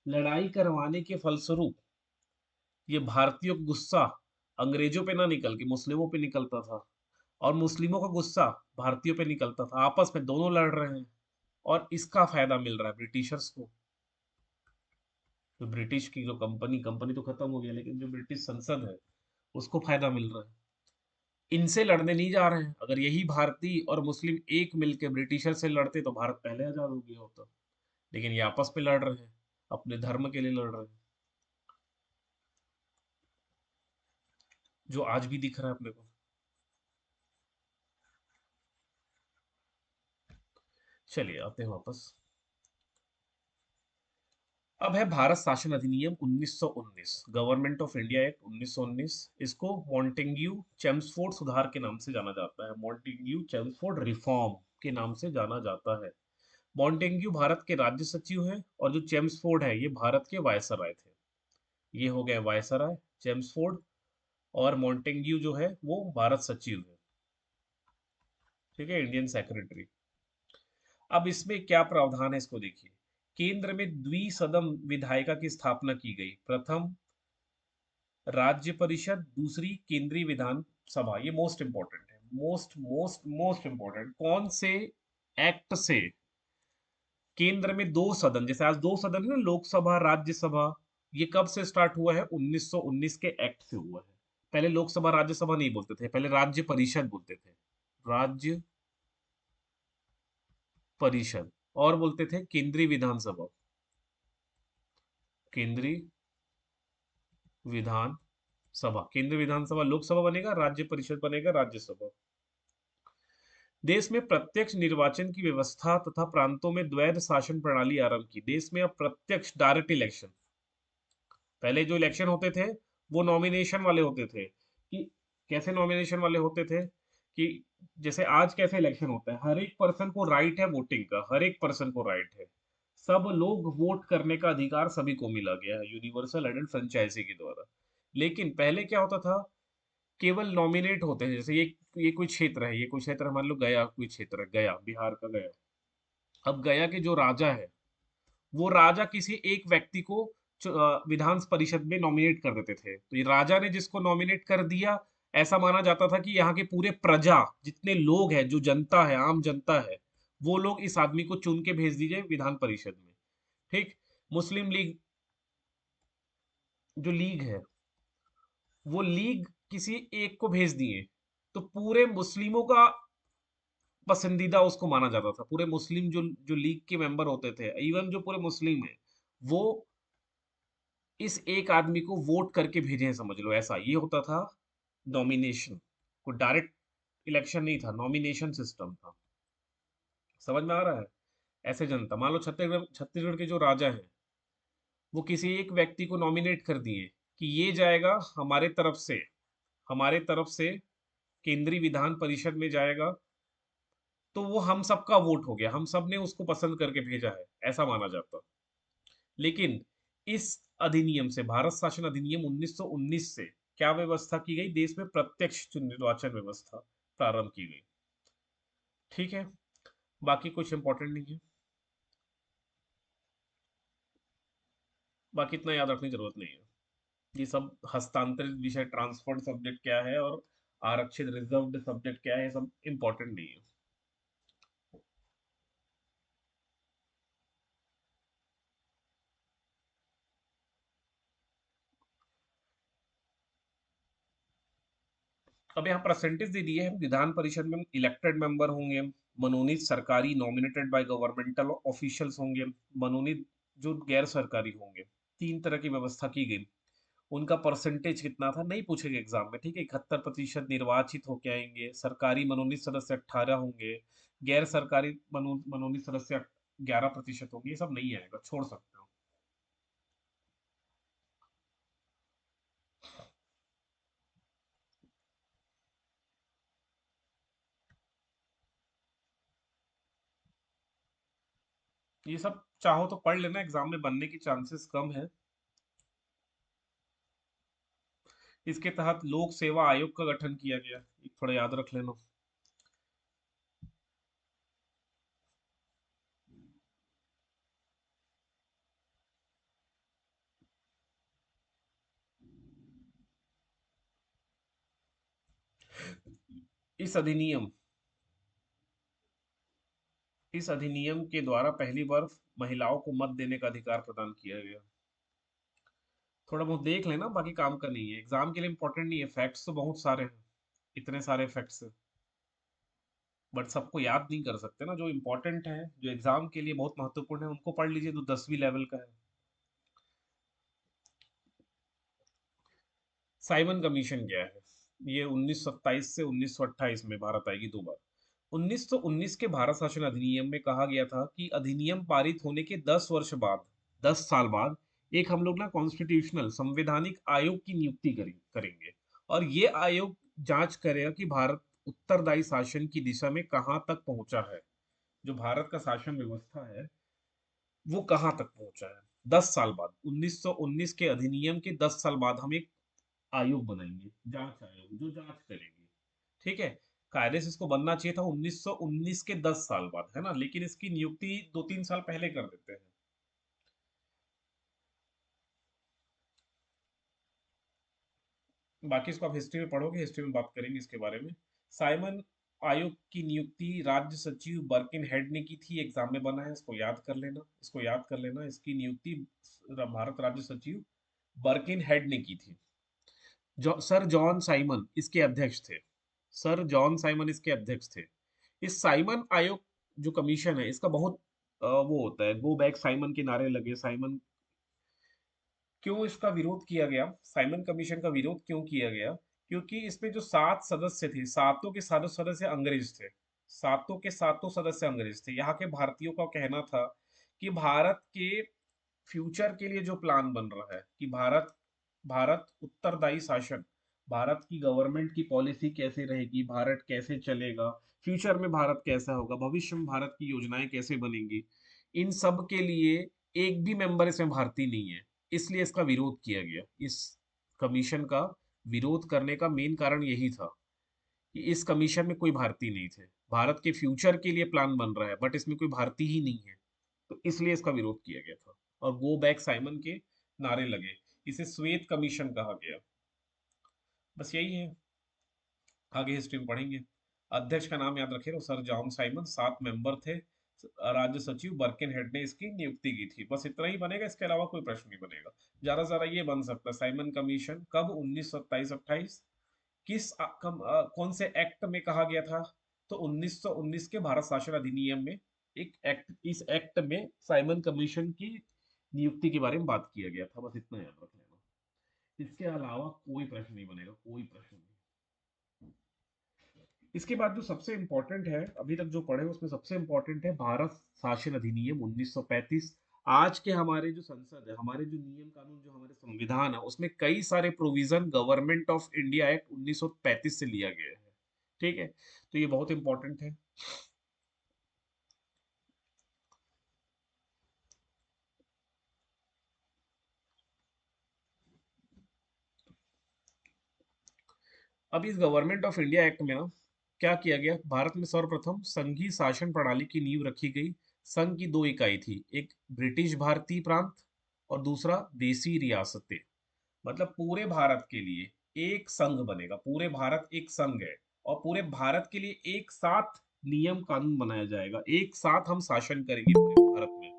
लड़ाई करवाने के फलस्वरूप ये भारतीयों का गुस्सा अंग्रेजों पे ना निकल के मुस्लिमों पे निकलता था, और मुस्लिमों का गुस्सा भारतीयों पे निकलता था। आपस में दोनों लड़ रहे हैं, और इसका फायदा मिल रहा है ब्रिटिशर्स को। जो ब्रिटिश की जो कंपनी, कंपनी तो खत्म हो गया, लेकिन जो ब्रिटिश संसद है उसको फायदा मिल रहा है। इनसे लड़ने नहीं जा रहे हैं। अगर यही भारतीय और मुस्लिम एक मिलकर ब्रिटिशर से लड़ते तो भारत पहले आजाद हो गया होता। लेकिन ये आपस में लड़ रहे हैं, अपने धर्म के लिए लड़ रहे हैं, जो आज भी दिख रहा है अपने को। चलिए आते हैं वापस। अब है भारत शासन अधिनियम 1919, गवर्नमेंट ऑफ इंडिया एक्ट 1919। इसको मॉन्टेग्यू चेम्सफोर्ड सुधार के नाम से जाना जाता है, मॉन्टेग्यू चेम्सफोर्ड रिफॉर्म के नाम से जाना जाता है। मॉन्टेग्यू भारत के राज्य सचिव हैं, और जो चेम्सफोर्ड है ये भारत के वायसराय थे। ये हो गए वायसराय चेम्सफोर्ड, और मॉन्टेग्यू जो है वो भारत सचिव है। ठीक है, इंडियन सेक्रेटरी। अब इसमें क्या प्रावधान है इसको देखिए। केंद्र में द्विसदन विधायिका की स्थापना की गई। प्रथम राज्य परिषद, दूसरी केंद्रीय विधान सभा। ये मोस्ट इंपॉर्टेंट है, मोस्ट मोस्ट मोस्ट इंपॉर्टेंट। कौन से एक्ट से केंद्र में दो सदन, जैसे आज दो सदन है ना, लोकसभा राज्यसभा, ये कब से स्टार्ट हुआ है? 1919 के एक्ट से हुआ है। पहले लोकसभा राज्यसभा नहीं बोलते थे, पहले राज्य परिषद बोलते थे, राज्य परिषद। और बोलते थे केंद्रीय विधानसभा, केंद्रीय विधान सभा। केंद्रीय विधानसभा लोकसभा बनेगा, राज्य परिषद बनेगा राज्यसभा। देश में प्रत्यक्ष निर्वाचन की व्यवस्था तथा प्रांतों में द्वैध शासन प्रणाली आरंभ की। देश में अब प्रत्यक्ष डायरेक्ट इलेक्शन, पहले जो इलेक्शन होते थे वो नॉमिनेशन वाले होते थे। कि कैसे नॉमिनेशन वाले होते थे? कि जैसे आज कैसे इलेक्शन होता है, हर एक पर्सन को राइट है वोटिंग का, हर एक पर्सन को राइट है। सब लोग वोट करने का अधिकार सभी को मिला गया है यूनिवर्सल एडेड फ्रेंचाइजी के द्वारा। लेकिन पहले क्या होता था? केवल नॉमिनेट होते हैं। जैसे ये कोई क्षेत्र है, ये कोई क्षेत्र मान लो गया, कोई क्षेत्र है गया, बिहार का गया। अब गया के जो राजा है, वो राजा किसी एक व्यक्ति को विधान परिषद में नॉमिनेट कर देते थे। तो ये राजा ने जिसको नॉमिनेट कर दिया, ऐसा माना जाता था कि यहाँ के पूरे प्रजा, जितने लोग हैं, जो जनता है, आम जनता है, वो लोग इस आदमी को चुन के भेज दीजिए विधान परिषद में। ठीक। मुस्लिम लीग, जो लीग है, वो लीग किसी एक को भेज दिए, तो पूरे मुस्लिमों का पसंदीदा उसको माना जाता था। पूरे मुस्लिम जो जो लीग के मेंबर होते थे, इवन जो पूरे मुस्लिम है, वो इस एक आदमी को वोट करके भेजे हैं, समझ लो। ऐसा ये होता था नॉमिनेशन। कोई डायरेक्ट इलेक्शन नहीं था, नॉमिनेशन सिस्टम था। समझ में आ रहा है? ऐसे जनता, मान लो छत्तीसगढ़ छत्तीसगढ़ के जो राजा हैं, वो किसी एक व्यक्ति को नॉमिनेट कर दिए कि ये जाएगा हमारे तरफ से केंद्रीय विधान परिषद में जाएगा, तो वो हम सबका वोट हो गया, हम सब ने उसको पसंद करके भेजा है, ऐसा माना जाता। लेकिन इस अधिनियम से, भारत शासन अधिनियम 1919 से क्या व्यवस्था की गई? देश में प्रत्यक्ष निर्वाचन व्यवस्था प्रारंभ की गई। ठीक है, बाकी कुछ इंपॉर्टेंट नहीं है, बाकी इतना याद रखने की जरूरत नहीं है। ये सब हस्तांतरित विषय, ट्रांसफर्ड सब्जेक्ट क्या है और आरक्षित रिजर्व्ड सब्जेक्ट क्या है, ये सब इंपॉर्टेंट नहीं है। अब यहाँ परसेंटेज दे दिए हैं। विधान परिषद में इलेक्टेड मेंबर होंगे, मनोनीत सरकारी नॉमिनेटेड बाय गवर्नमेंटल ऑफिशियल्स होंगे, मनोनीत जो गैर सरकारी होंगे। तीन तरह की व्यवस्था की गई। उनका परसेंटेज कितना था नहीं पूछेगा एग्जाम में, ठीक है। 71% निर्वाचित होके आएंगे। सरकारी मनोनीत सदस्य 18 होंगे, गैर सरकारी मनोनीत सदस्य 11% होंगे। ये सब नहीं आएगा, छोड़ सकते हो। ये सब चाहो तो पढ़ लेना, एग्जाम में बनने की चांसेस कम है। इसके तहत लोक सेवा आयोग का गठन किया गया, एक थोड़ा याद रख लेना। इस अधिनियम इस अधिनियम के द्वारा पहली बार महिलाओं को मत देने का अधिकार प्रदान किया गया। थोड़ा बहुत देख लेना, बाकी काम का नहीं है, एग्जाम के लिए इंपॉर्टेंट नहीं है। फैक्ट्स तो बहुत सारे हैं, इतने सारे फैक्ट्स हैं, बट सबको याद नहीं कर सकते ना। जो इंपॉर्टेंट है, जो एग्जाम के लिए बहुत महत्वपूर्ण है, उनको पढ़ लीजिए, जो 10वीं लेवल का है। साइमन कमीशन क्या है? ये 1927 से 1928 में भारत आएगी दो बार। 1919 के भारत शासन अधिनियम में कहा गया था कि अधिनियम पारित होने के 10 वर्ष बाद, 10 साल बाद, एक हम लोग ना कॉन्स्टिट्यूशनल संवैधानिक आयोग की नियुक्ति करेंगे। और ये आयोग जांच करेगा कि भारत उत्तरदायी शासन की दिशा में कहाँ तक पहुंचा है। जो भारत का शासन व्यवस्था है, वो कहाँ तक पहुंचा है। 10 साल बाद, 1919 के अधिनियम के 10 साल बाद हम एक आयोग बनाएंगे, जांच आयोग, जो जांच करेगी। ठीक है। कायदे से इसको बनना चाहिए था 1919 के 10 साल बाद, है ना, लेकिन इसकी नियुक्ति 2-3 साल पहले कर देते हैं। बाकी इसको आप हिस्ट्री में पढ़ोगे, हिस्ट्री में बात करेंगे इसके बारे में। साइमन आयोग की नियुक्ति राज्य सचिव बर्किन हेड ने की थी, एग्जाम में बना है, इसको याद कर लेना, इसको याद कर लेना। इसकी नियुक्ति भारत राज्य सचिव बर्किन हेड ने की थी। सर जॉन साइमन इसके अध्यक्ष थे। सर जॉन साइमन इसके अध्यक्ष थे। इस साइमन आयोग जो कमीशन है, इसका बहुत वो होता है, गो बैक साइमन के नारे लगे। साइमन क्यों इसका विरोध किया गया? साइमन कमीशन का विरोध क्यों किया गया? क्योंकि इसमें जो 7 सदस्य थे, सातों के सातों सदस्य अंग्रेज थे। सातों के सातों सदस्य अंग्रेज थे। यहाँ के भारतीयों का कहना था कि भारत के फ्यूचर के लिए जो प्लान बन रहा है, कि भारत भारत उत्तरदायी शासन, भारत की गवर्नमेंट की पॉलिसी कैसे रहेगी, भारत कैसे चलेगा, फ्यूचर में भारत कैसा होगा, भविष्य में भारत की योजनाएं कैसे बनेंगी, इन सब के लिए एक भी मेंबर इसमें भारतीय नहीं है। इसलिए इसका विरोध किया गया। इस कमीशन का विरोध करने का मेन कारण यही था कि इस कमीशन में कोई भारतीय नहीं थे। भारत के फ्यूचर के लिए प्लान बन रहा है, बट इसमें कोई भारतीय ही नहीं है, तो इसलिए इसका विरोध किया गया था। और गो बैक साइमन के नारे लगे। इसे श्वेत कमीशन कहा गया। बस यही है, आगे हिस्ट्री में पढ़ेंगे। अध्यक्ष का नाम याद रखे, सर जॉन साइमन। 7 मेंबर थे, राज्य सचिव बर्किनहेड ने इसकी नियुक्ति की थी। बस इतना ही बनेगा, इसके अलावा कोई प्रश्न नहीं बनेगा। ज्यादा से ज्यादा ये बन सकता है, साइमन कमीशन कब 1927-28 किस कौन से एक्ट में कहा गया था? तो 1919 के भारत शासन अधिनियम में एक एक्ट, इस एक्ट में साइमन कमीशन की नियुक्ति के बारे में बात किया गया था। बस इतना याद रख लेना, इसके अलावा कोई प्रश्न नहीं बनेगा, कोई प्रश्न नहीं। इसके बाद जो सबसे इंपॉर्टेंट है, अभी तक जो पढ़े उसमें सबसे इंपॉर्टेंट है भारत शासन अधिनियम 1935। आज के हमारे जो संसद है, हमारे जो नियम कानून, जो हमारे संविधान है, उसमें कई सारे provision government of India act 1935 से लिया गया है। ठीक है, तो ये बहुत इंपॉर्टेंट है। अब इस गवर्नमेंट ऑफ इंडिया एक्ट में ना क्या किया गया, भारत में सर्वप्रथम संघीय शासन प्रणाली की नींव रखी गई। संघ की दो इकाई थी, एक ब्रिटिश भारतीय प्रांत और दूसरा देसी रियासतें। मतलब पूरे भारत के लिए एक संघ बनेगा, पूरे भारत एक संघ है, और पूरे भारत के लिए एक साथ नियम कानून बनाया जाएगा, एक साथ हम शासन करेंगे पूरे भारत में।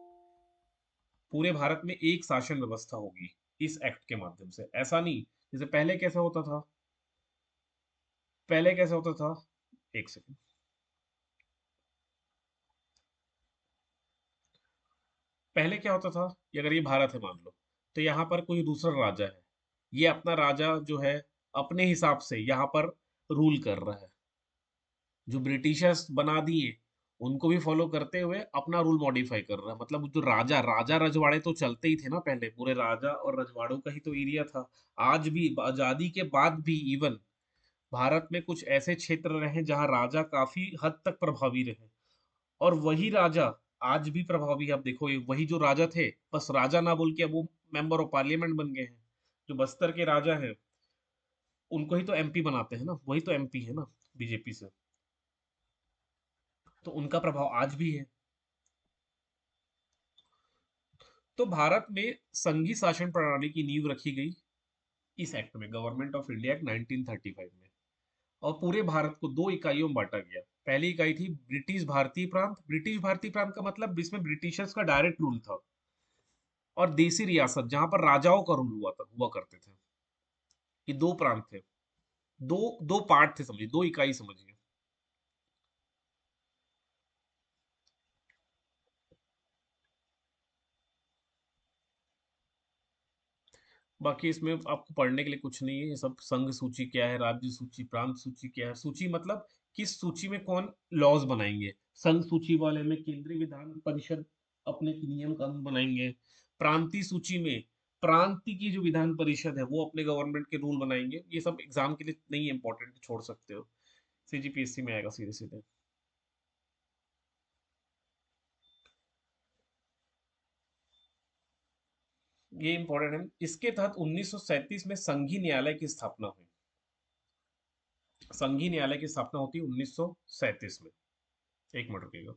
पूरे भारत में एक शासन व्यवस्था होगी इस एक्ट के माध्यम से। ऐसा नहीं जैसे पहले कैसा होता था, पहले कैसा होता था, एक सेकंड, पहले क्या होता था कि अगर ये भारत है मान लो, तो यहाँ पर कोई दूसरा राजा है, ये अपना राजा जो है अपने हिसाब से यहाँ पर रूल कर रहा है। जो ब्रिटिशर्स बना दिए उनको भी फॉलो करते हुए अपना रूल मॉडिफाई कर रहा है। मतलब जो राजा राजा रजवाड़े तो चलते ही थे ना पहले, पूरे राजा और रजवाड़ों का ही तो एरिया था। आज भी आजादी के बाद भी इवन भारत में कुछ ऐसे क्षेत्र रहे जहां राजा काफी हद तक प्रभावी रहे, और वही राजा आज भी प्रभावी है। आप देखो ये वही जो राजा थे, बस राजा ना बोल के अब वो मेंबर ऑफ पार्लियामेंट बन गए हैं। जो बस्तर के राजा हैं उनको ही तो एमपी बनाते हैं ना, वही तो एमपी है ना बीजेपी से, तो उनका प्रभाव आज भी है। तो भारत में संघीय शासन प्रणाली की नींव रखी गई इस एक्ट में, गवर्नमेंट ऑफ इंडिया एक्ट 1935 में। और पूरे भारत को दो इकाइयों में बांटा गया। पहली इकाई थी ब्रिटिश भारतीय प्रांत, ब्रिटिश भारतीय प्रांत का मतलब इसमें ब्रिटिशर्स का डायरेक्ट रूल था। और देसी रियासत जहां पर राजाओं का रूल हुआ करते थे। ये दो प्रांत थे, दो दो पार्ट थे, समझिए दो इकाई समझिए। बाकी इसमें आपको पढ़ने के लिए कुछ नहीं है, ये सब संघ सूची क्या है, राज्य सूची, प्रांत सूची क्या है। सूची मतलब किस सूची में कौन लॉज बनाएंगे। संघ सूची वाले में केंद्रीय विधान परिषद अपने नियम कानून बनाएंगे। प्रांतीय सूची में प्रांतीय की जो विधान परिषद है वो अपने गवर्नमेंट के रूल बनाएंगे। ये सब एग्जाम के लिए नहीं है, इंपॉर्टेंट, छोड़ सकते हो, सीजीपीएससी में आएगा सीधे सीधे। ये इंपॉर्टेंट है। इसके तहत 1937 में संघीय न्यायालय की स्थापना हुई। संघीय न्यायालय की स्थापना होती है 1937 में। एक मिनट रुकिएगा।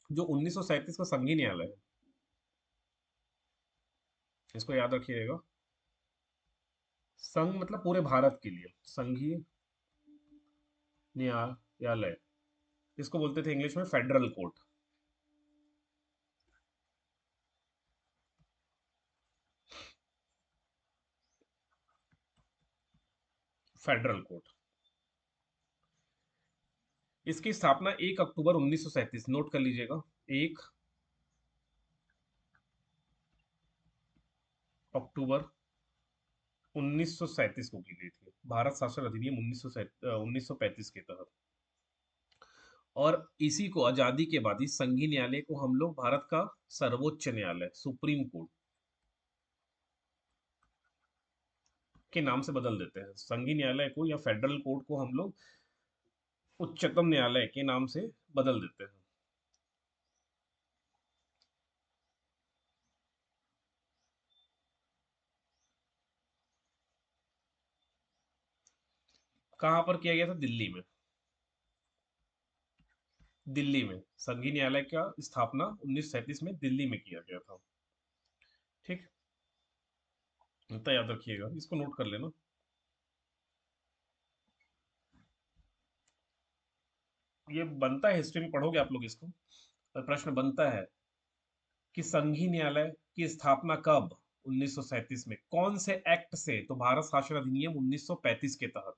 जो 1937 का संघीय न्यायालय है, इसको याद रखिएगा। संघ मतलब पूरे भारत के लिए संघीय न्यायालय, इसको बोलते थे इंग्लिश में फेडरल कोर्ट। Federal court. इसकी स्थापना 1 अक्टूबर 1937, नोट कर लीजिएगा, 1 अक्टूबर 1937 को की गई थी, भारत शासन अधिनियम 1935 के तहत। और इसी को आजादी के बाद इस संघीय न्यायालय को हम लोग भारत का सर्वोच्च न्यायालय, सुप्रीम कोर्ट के नाम से बदल देते हैं। संघीय न्यायालय को या फेडरल कोर्ट को हम लोग उच्चतम न्यायालय के नाम से बदल देते हैं। कहाँ पर किया गया था? दिल्ली में। दिल्ली में संघीय न्यायालय का स्थापना 1937 में दिल्ली में किया गया था। ठीक, इतना याद रखिएगा, इसको नोट कर लेना। ये बनता है, हिस्ट्री में पढ़ोगे आप लोग इसको, और प्रश्न बनता है कि संघीय न्यायालय की स्थापना कब? 1937 में। कौन से एक्ट से? तो भारत शासन अधिनियम 1935 के तहत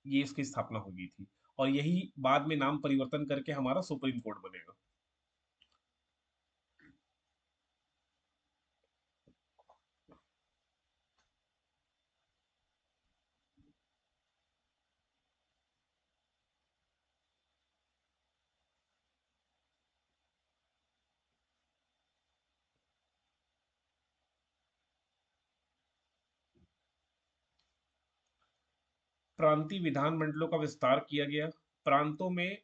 ये इसकी स्थापना हो गई थी, और यही बाद में नाम परिवर्तन करके हमारा सुप्रीम कोर्ट बनेगा। प्रांतीय विधानमंडलों का विस्तार किया गया। प्रांतों में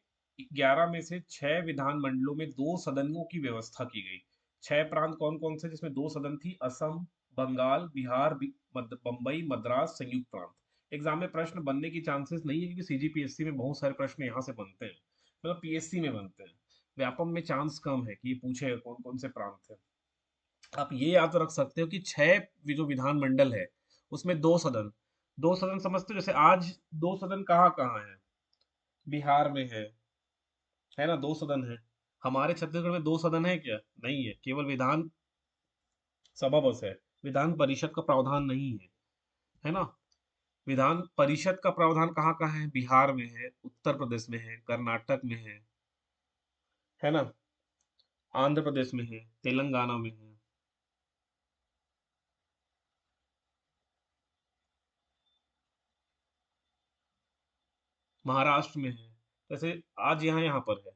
11 में से 6 विधानमंडलों में 2 सदनों की व्यवस्था की गई। 6 प्रांत कौन कौन से जिसमें 2 सदन थी? असम, बंगाल, बिहार, बम्बई, मद्रास, संयुक्त प्रांत। एग्जाम में प्रश्न बनने की चांसेस नहीं है, क्योंकि सीजीपीएससी में बहुत सारे प्रश्न यहाँ से बनते हैं, मतलब पीएससी में बनते हैं। व्यापम में चांस कम है कि ये पूछे कौन कौन से प्रांत है। आप ये याद रख सकते हो कि 6 जो विधानमंडल है उसमें 2 सदन। 2 सदन समझते हो? जैसे आज 2 सदन कहाँ कहाँ है? बिहार में है ना, 2 सदन है। हमारे छत्तीसगढ़ में 2 सदन है क्या? नहीं है, केवल विधान सभा बस है। विधान परिषद का प्रावधान नहीं है ना। विधान परिषद का प्रावधान कहाँ कहाँ है? बिहार में है, उत्तर प्रदेश में है, कर्नाटक में है ना, आंध्र प्रदेश में है, तेलंगाना में है। महाराष्ट्र में है। जैसे आज यहाँ यहाँ पर है।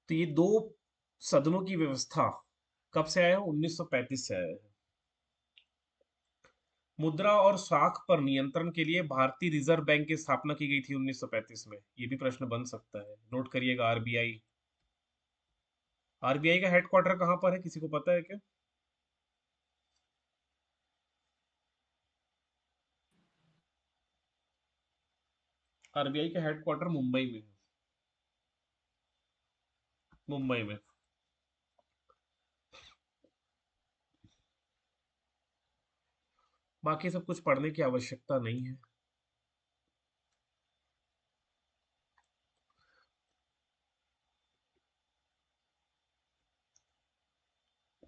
तो ये 2 सदनों की व्यवस्था कब से आया है? 1935 से आया है। मुद्रा और साख पर नियंत्रण के लिए भारतीय रिजर्व बैंक की स्थापना की गई थी 1935 में। ये भी प्रश्न बन सकता है, नोट करिएगा। आरबीआई। आरबीआई का हेडक्वार्टर कहाँ पर है, किसी को पता है क्या? आरबीआई का हेडक्वार्टर मुंबई में है। मुंबई में। बाकी सब कुछ पढ़ने की आवश्यकता नहीं है।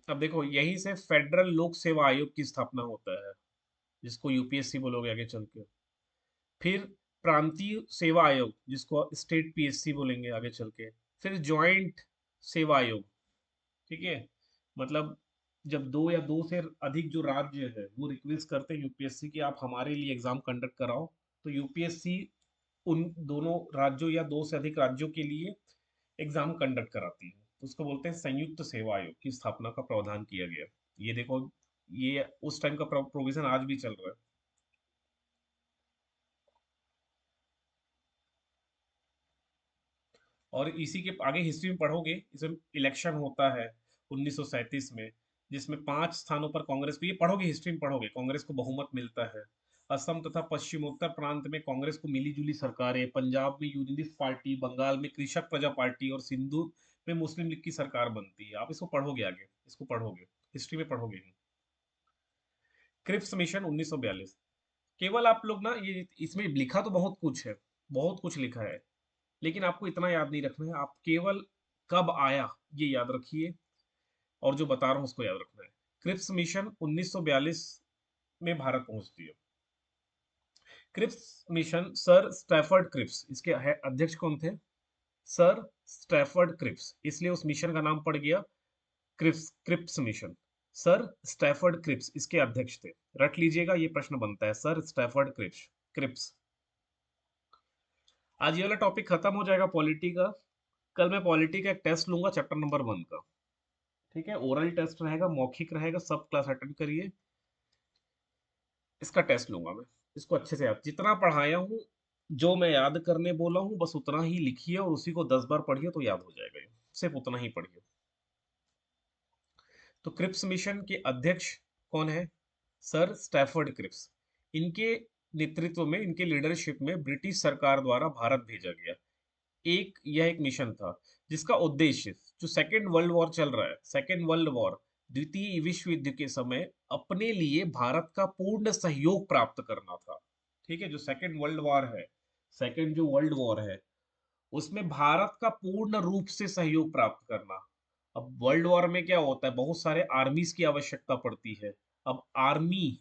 अब देखो, यहीं से फेडरल लोक सेवा आयोग की स्थापना होता है, जिसको यूपीएससी बोलोगे आगे चल के। फिर प्रांतीय सेवा आयोग, जिसको स्टेट पीएससी बोलेंगे आगे चल के। फिर ज्वाइंट सेवा आयोग। ठीक है, मतलब जब 2 या 2 से अधिक जो राज्य है वो रिक्वेस्ट करते हैं यूपीएससी कि आप हमारे लिए एग्जाम कंडक्ट कराओ, तो यूपीएससी उन दोनों राज्यों या 2 से अधिक राज्यों के लिए एग्जाम कंडक्ट कराती है। तो उसको बोलते हैं संयुक्त सेवा आयोग की स्थापना का प्रावधान किया गया। ये देखो, ये उस टाइम का प्रोविजन आज भी चल रहा है। और इसी के आगे हिस्ट्री में पढ़ोगे, इसमें इलेक्शन होता है 1937 में, जिसमें 5 स्थानों पर कांग्रेस को, ये पढ़ोगे हिस्ट्री में पढ़ोगे, कांग्रेस को बहुमत मिलता है। असम तथा पश्चिमोत्तर प्रांत में कांग्रेस को मिली जुली सरकारें, पंजाब में यूनियनिस्ट पार्टी, बंगाल में कृषक प्रजा पार्टी और सिंधु में मुस्लिम लीग की सरकार बनती है। आप इसको पढ़ोगे आगे, इसको पढ़ोगे, हिस्ट्री में पढ़ोगे। Cripps mission 1942। केवल आप लोग ना, ये इसमें लिखा तो बहुत कुछ है, बहुत कुछ लिखा है, लेकिन आपको इतना याद नहीं रखना है। आप केवल कब आया ये याद रखिए, और जो बता रहा हूँ उसको याद रखना है। क्रिप्स मिशन 1942 में भारत पहुंचती है। Cripps mission, sir Stafford Cripps इसके अध्यक्ष कौन थे? सर स्टैफर्ड क्रिप्स, इसलिए उस मिशन का नाम पड़ गया Cripps, Cripps mission. Sir Stafford Cripps इसके अध्यक्ष थे। रट लीजिएगा, ये प्रश्न बनता है, सर स्टैफर्ड क्रिप्स। क्रिप्स। आज ये वाला टॉपिक खत्म हो जाएगा पॉलिटी का। कल मैं पॉलिटी का एक टेस्ट लूंगा, चैप्टर नंबर 1 का। ठीक है, ओरल टेस्ट रहेगा, मौखिक रहेगा, सब क्लास अटेंड करिए। इसका टेस्ट लूंगा मैं। इसको अच्छे से याद, जितना पढ़ाया हूँ, जो मैं याद करने बोला हूँ, बस उतना ही लिखिए और उसी को 10 बार पढ़िए तो याद हो जाएगा। ये सिर्फ उतना ही पढ़िए। तो क्रिप्स मिशन के अध्यक्ष कौन है? Sir Stafford Cripps. इनके नेतृत्व में, इनके लीडरशिप में ब्रिटिश सरकार द्वारा भारत भेजा गया। यह एक मिशन था जिसका उद्देश्य, जो सेकेंड वर्ल्ड वॉर चल रहा है, सेकेंड वर्ल्ड वॉर, द्वितीय विश्व युद्ध के समय अपने लिए भारत का पूर्ण सहयोग प्राप्त करना था। ठीक है, जो सेकेंड वर्ल्ड वॉर है, सेकेंड जो वर्ल्ड वॉर है, उसमें भारत का पूर्ण रूप से सहयोग प्राप्त करना। अब वर्ल्ड वॉर में क्या होता है, बहुत सारे आर्मीज की आवश्यकता पड़ती है। अब आर्मी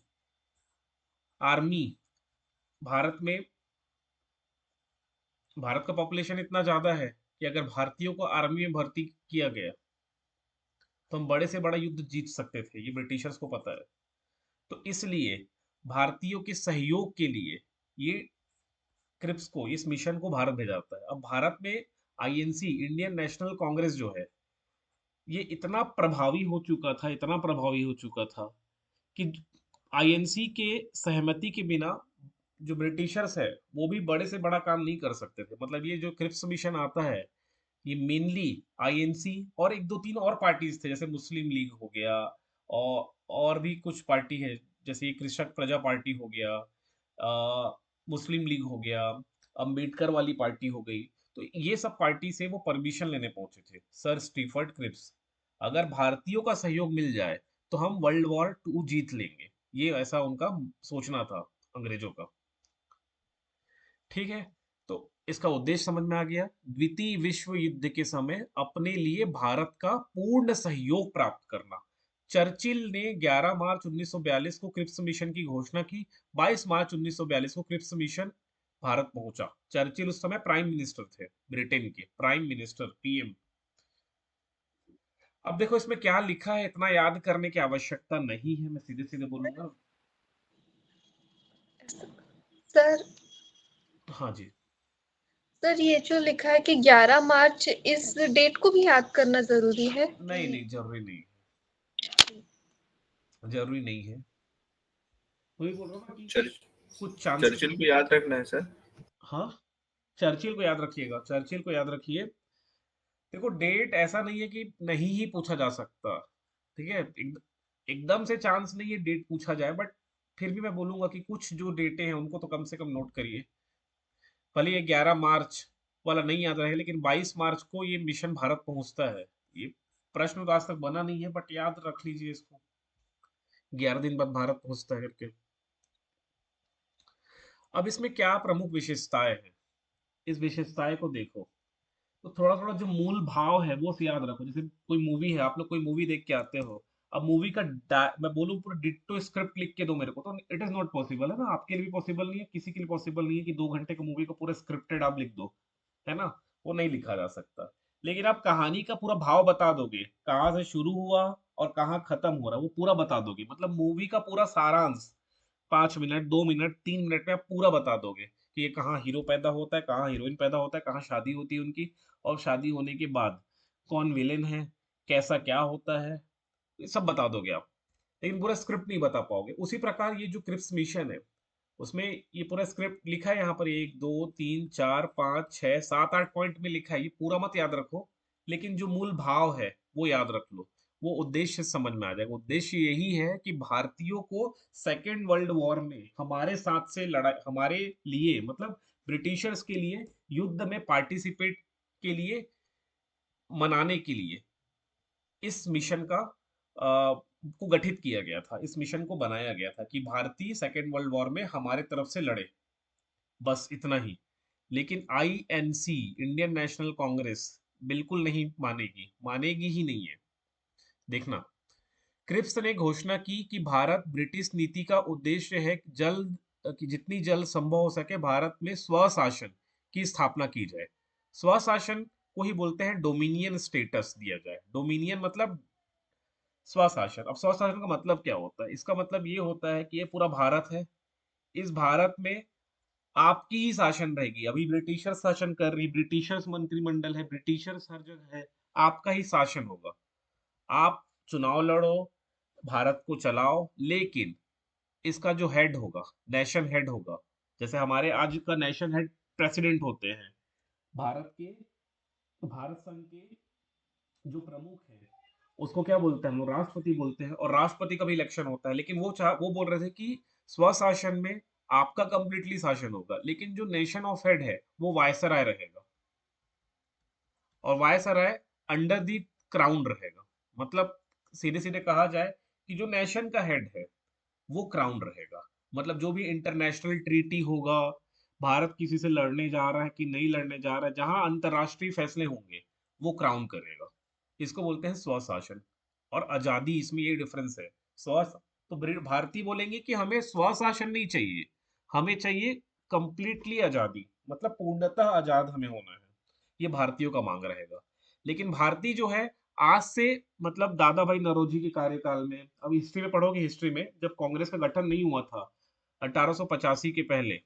आर्मी भारत में, भारत का पॉपुलेशन इतना ज्यादा है कि अगर भारतीयों को आर्मी में भर्ती किया गया तो हम बड़े से बड़ा युद्ध जीत सकते थे, ये ब्रिटिशर्स को पता है। तो इसलिए भारतीयों के सहयोग के लिए ये क्रिप्स को, इस मिशन को भारत भेजा जाता है। अब भारत में आईएनसी, इंडियन नेशनल कांग्रेस जो है, ये इतना प्रभावी हो चुका था, इतना प्रभावी हो चुका था कि आईएनसी के सहमति के बिना जो ब्रिटिशर्स है वो भी बड़े से बड़ा काम नहीं कर सकते थे। मतलब ये जो क्रिप्स मिशन आता है, ये मेनली आईएनसी और एक दो तीन और पार्टीज थे, जैसे मुस्लिम लीग हो गया, और भी कुछ पार्टी है, जैसे ये कृषक प्रजा पार्टी हो गया, मुस्लिम लीग हो गया, अंबेडकर वाली पार्टी हो गई। तो ये सब पार्टी से वो परमिशन लेने पहुंचे थे, सर स्टीफर्ड क्रिप्स, अगर भारतीयों का सहयोग मिल जाए तो हम वर्ल्ड वॉर टू जीत लेंगे। ये ऐसा उनका सोचना था, अंग्रेजों का। ठीक है, तो इसका उद्देश्य समझ में आ गया। द्वितीय विश्व युद्ध के समय अपने लिए भारत का पूर्ण सहयोग प्राप्त करना। चर्चिल ने 11 मार्च 1942 को क्रिप्स मिशन की घोषणा की। 22 मार्च 1942 को क्रिप्स मिशन भारत पहुंचा। चर्चिल उस समय प्राइम मिनिस्टर थे, ब्रिटेन के प्राइम मिनिस्टर, पीएम। अब देखो इसमें क्या लिखा है, इतना याद करने की आवश्यकता नहीं है, मैं सीधे सीधे बोलूंगा। सर हाँ जी। सर ये जो लिखा है कि 11 मार्च, इस डेट को भी याद करना जरूरी है नहीं कि? नहीं, जरूरी नहीं है, जरूरी नहीं है। वही बोल रहा हूँ ना कि चर, कुछ चांसेस। चर्चिल को याद रखना है सर। हाँ, चर्चिल को याद रखिएगा, चर्चिल को याद रखिए। देखो डेट ऐसा नहीं है कि नहीं ही पूछा जा सकता। ठीक है, एकदम से चांस नहीं है डेट पूछा जाए, बट फिर भी मैं बोलूंगा कि कुछ जो डेटें हैं उनको तो कम से कम नोट करिए। भले ये 11 मार्च वाला नहीं याद रहे, लेकिन 22 मार्च को ये मिशन भारत पहुंचता है। ये प्रश्न तो आज तक बना नहीं है, बट याद रख लीजिए इसको, 11 दिन बाद भारत पहुंचता है करके। अब इसमें क्या प्रमुख विशेषताएं हैं, इस विशेषताएं को देखो। तो थोड़ा थोड़ा जो मूल भाव है वो याद रखो। जैसे कोई मूवी है, आप लोग कोई मूवी देख के आते हो, अब मूवी का मैं बोलूँ पूरा डिट्टो स्क्रिप्ट लिख के दो मेरे को, तो इट इज नॉट पॉसिबल, है ना, आपके लिए भी पॉसिबल नहीं है, किसी के लिए पॉसिबल नहीं है कि 2 घंटे की मूवी को पूरा स्क्रिप्टेड आप लिख दो, है ना, वो नहीं लिखा जा सकता। लेकिन आप कहानी का पूरा भाव बता दोगे, कहाँ से शुरू हुआ और कहाँ खत्म हो रहा है वो पूरा बता दोगे, मतलब मूवी का पूरा सारांश 5 मिनट, 2 मिनट, 3 मिनट में आप पूरा बता दोगे कि ये कहाँ हीरो पैदा होता है, कहाँ हीरोइन पैदा होता है, कहाँ शादी होती है उनकी, और शादी होने के बाद कौन विलेन है, कैसा क्या होता है, ये सब बता दोगे आप। लेकिन पूरा स्क्रिप्ट नहीं बता पाओगे। उसी प्रकार ये जो क्रिप्स मिशन है, उसमें ये पूरा स्क्रिप्ट लिखा है यहाँ पर, 1 2 3 4 5 6 7 8 पॉइंट में लिखा है, ये पूरा मत याद रखो, लेकिन जो मूल भाव है वो याद रख लो। वो उद्देश्य समझ में आ जाएगा। उद्देश्य यही है कि भारतीयों को सेकेंड वर्ल्ड वॉर में हमारे साथ से लड़ाई, हमारे लिए मतलब ब्रिटिशर्स के लिए युद्ध में पार्टिसिपेट के लिए, मनाने के लिए इस मिशन का को गठित किया गया था, इस मिशन को बनाया गया था कि भारतीय सेकेंड वर्ल्ड वॉर में हमारे तरफ से लड़े, बस इतना ही। लेकिन आईएनसी, इंडियन नेशनल कांग्रेस, बिल्कुल नहीं मानेगी, मानेगी ही नहीं है। देखना, क्रिप्स ने घोषणा की कि भारत ब्रिटिश नीति का उद्देश्य है जल्द, कि जितनी जल्द संभव हो सके भारत में स्वशासन की स्थापना की जाए। स्वशासन को ही बोलते हैं डोमिनियन स्टेटस दिया जाए। डोमिनियन मतलब स्वशासन। अब स्वशासन का मतलब क्या होता है, इसका मतलब ये होता है कि ये पूरा भारत है, इस भारत में आपकी ही शासन रहेगी। अभी ब्रिटिशर्स शासन कर रही, ब्रिटिशर्स मंत्रिमंडल है, ब्रिटिशर्स हर जगह है, आपका ही शासन होगा। आप चुनाव लड़ो, भारत को चलाओ, लेकिन इसका जो हेड होगा, नेशन हेड होगा, जैसे हमारे आज का नेशन हेड प्रेसिडेंट होते हैं भारत के, तो भारत संघ के जो प्रमुख है उसको क्या बोलते हैं हम लोग, राष्ट्रपति बोलते हैं, और राष्ट्रपति का भी इलेक्शन होता है। लेकिन वो बोल रहे थे कि स्वशासन में आपका कंप्लीटली शासन होगा, लेकिन जो नेशन ऑफ हेड है वो वायसराय रहेगा, और वायसराय अंडर दी क्राउन रहेगा। मतलब सीधे सीधे कहा जाए कि जो नेशन का हेड है वो क्राउन रहेगा। मतलब जो भी इंटरनेशनल ट्रीटी होगा, भारत किसी से लड़ने जा रहा है कि नहीं लड़ने जा रहा है, जहां अंतरराष्ट्रीय फैसले होंगे वो क्राउन करेगा। इसको बोलते हैं स्वशासन। और आजादी, इसमें ये डिफरेंस है। स्व तो भारतीय बोलेंगे कि हमें स्वशासन नहीं चाहिए, हमें चाहिए कंप्लीटली आजादी, मतलब पूर्णतः आजाद हमें होना है। ये भारतीयों का मांग रहेगा। लेकिन भारतीय जो है, आज से मतलब दादा भाई नौरोजी के कार्यकाल में, अब हिस्ट्री में पढ़ोगे, हिस्ट्री में जब कांग्रेस का गठन नहीं हुआ था 1885 के पहले,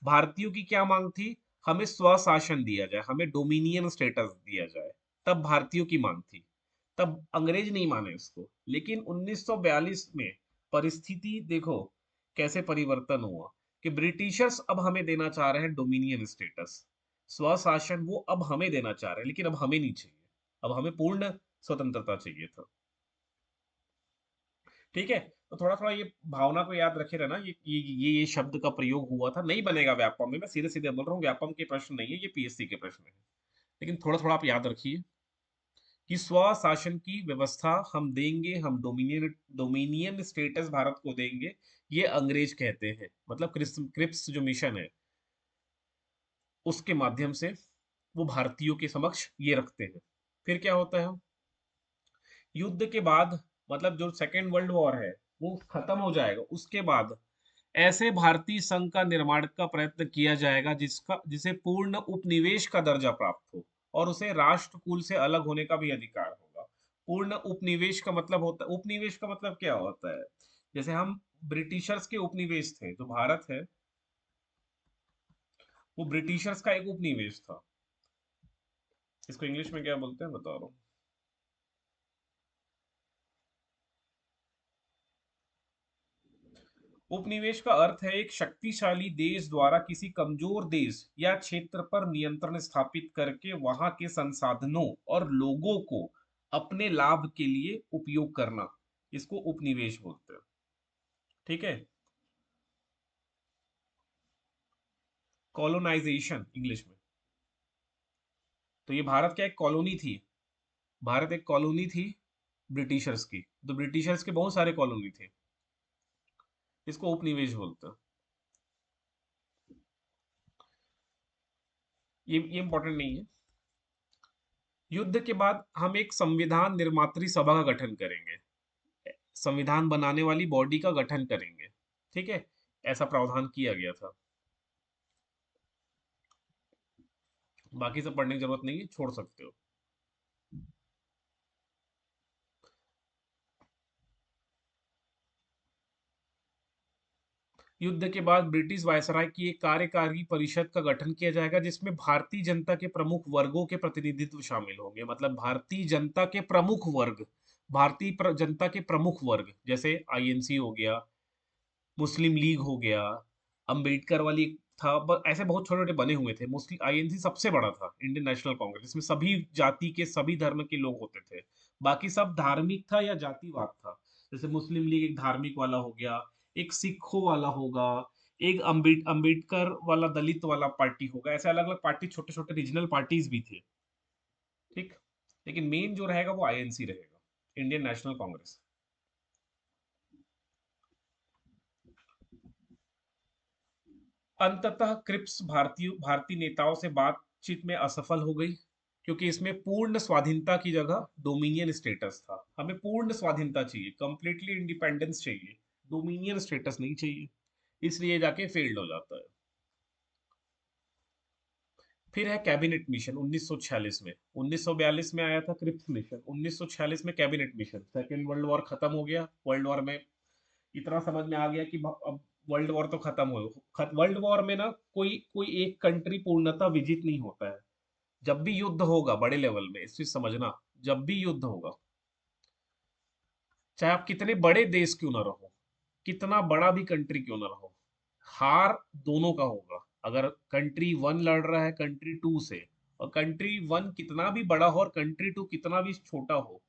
भारतीयों की क्या मांग थी? हमें स्वशासन दिया जाए, हमें डोमिनियन स्टेटस दिया जाए। तब भारतीयों की मांग थी, तब अंग्रेज नहीं माने इसको। लेकिन 1942 में परिस्थिति देखो कैसे परिवर्तन हुआ, कि ब्रिटिशर्स अब हमें देना चाह रहे हैं डोमिनियन स्टेटस, स्वशासन वो अब हमें देना चाह रहे हैं, लेकिन अब हमें नहीं चाहिए, अब हमें पूर्ण स्वतंत्रता चाहिए था। ठीक है, तो थोड़ा थोड़ा ये भावना को याद रखे रहना। ये शब्द का प्रयोग हुआ था, नहीं बनेगा व्यापम में, मैं सीधे सीधे बोल रहा हूँ, व्यापम के प्रश्न नहीं है ये, पीएससी के प्रश्न है। लेकिन थोड़ा थोड़ा आप याद रखिए कि स्वशासन की व्यवस्था हम देंगे, हम डोमिनियन डोमिनियन स्टेटस भारत को देंगे, ये अंग्रेज कहते हैं। मतलब क्रिप्स जो मिशन है उसके माध्यम से वो भारतीयों के समक्ष ये रखते हैं। फिर क्या होता है, युद्ध के बाद, मतलब जो सेकेंड वर्ल्ड वॉर है वो खत्म हो जाएगा, उसके बाद ऐसे भारतीय संघ का निर्माण का प्रयत्न किया जाएगा जिसे पूर्ण उपनिवेश का दर्जा प्राप्त हो, और उसे राष्ट्रकुल से अलग होने का भी अधिकार होगा। पूर्ण उपनिवेश का मतलब होता है, उपनिवेश का मतलब क्या होता है? जैसे हम ब्रिटिशर्स के उपनिवेश थे, जो भारत है वो ब्रिटिशर्स का एक उपनिवेश था। इसको इंग्लिश में क्या बोलते हैं बता रहा हूँ। उपनिवेश का अर्थ है एक शक्तिशाली देश द्वारा किसी कमजोर देश या क्षेत्र पर नियंत्रण स्थापित करके वहां के संसाधनों और लोगों को अपने लाभ के लिए उपयोग करना, इसको उपनिवेश बोलते हैं। ठीक है, कॉलोनाइजेशन इंग्लिश में। तो ये भारत क्या एक कॉलोनी थी, भारत एक कॉलोनी थी ब्रिटिशर्स की, तो ब्रिटिशर्स के बहुत सारे कॉलोनी थे, इसको उपनिवेश बोलते हैं। ये इंपॉर्टेंट नहीं है। युद्ध के बाद हम एक संविधान निर्मात्री सभा का गठन करेंगे, संविधान बनाने वाली बॉडी का गठन करेंगे। ठीक है, ऐसा प्रावधान किया गया था। बाकी सब पढ़ने की जरूरत नहीं है, छोड़ सकते हो। युद्ध के बाद ब्रिटिश वायसराय की एक कार्यकारी परिषद का गठन किया जाएगा, जिसमें भारतीय जनता के प्रमुख वर्गों के प्रतिनिधित्व शामिल होंगे। मतलब भारतीय जनता के प्रमुख वर्ग, जनता के प्रमुख वर्ग, जैसे आईएनसी हो गया, मुस्लिम लीग हो गया, अंबेडकर वाली था, ऐसे बहुत छोटे छोटे बने हुए थे। मुस्लिम आईएनसी सबसे बड़ा था, इंडियन नेशनल कांग्रेस, इसमें सभी जाति के सभी धर्म के लोग होते थे। बाकी सब धार्मिक था या जातिवाद था। जैसे मुस्लिम लीग एक धार्मिक वाला हो गया, एक सिखों वाला होगा, एक अंबेडकर वाला दलित वाला पार्टी होगा, ऐसे अलग अलग पार्टी, छोटे छोटे रीजनल पार्टीज भी थे। ठीक, लेकिन मेन जो रहेगा वो आईएनसी रहेगा, इंडियन नेशनल कांग्रेस। अंततः क्रिप्स भारतीय नेताओं से बातचीत में असफल हो गई, क्योंकि इसमें पूर्ण स्वाधीनता की जगह डोमिनियन स्टेटस था। हमें पूर्ण स्वाधीनता चाहिए, कंप्लीटली इंडिपेंडेंस चाहिए, डोमिनियन स्टेटस नहीं चाहिए, इसलिए जाके फेल्ड हो जाता है। फिर है कैबिनेट मिशन 1946 में, 1942 में आया था क्रिप्स मिशन, 1946 में cabinet mission. Second world war खत्म हो गया, वर्ल्ड वॉर में इतना समझ में आ गया कि अब वर्ल्ड वॉर तो खत्म हो, वर्ल्ड वॉर में ना कोई कोई एक कंट्री पूर्णतः विजित नहीं होता है। जब भी युद्ध होगा बड़े लेवल में, इस चीज समझना, जब भी युद्ध होगा, चाहे आप कितने बड़े देश क्यों ना रहो, कितना बड़ा भी कंट्री क्यों ना रहो, हार दोनों का होगा। अगर कंट्री वन लड़ रहा है कंट्री टू से, और कंट्री वन कितना भी बड़ा हो और कंट्री टू कितना भी छोटा हो,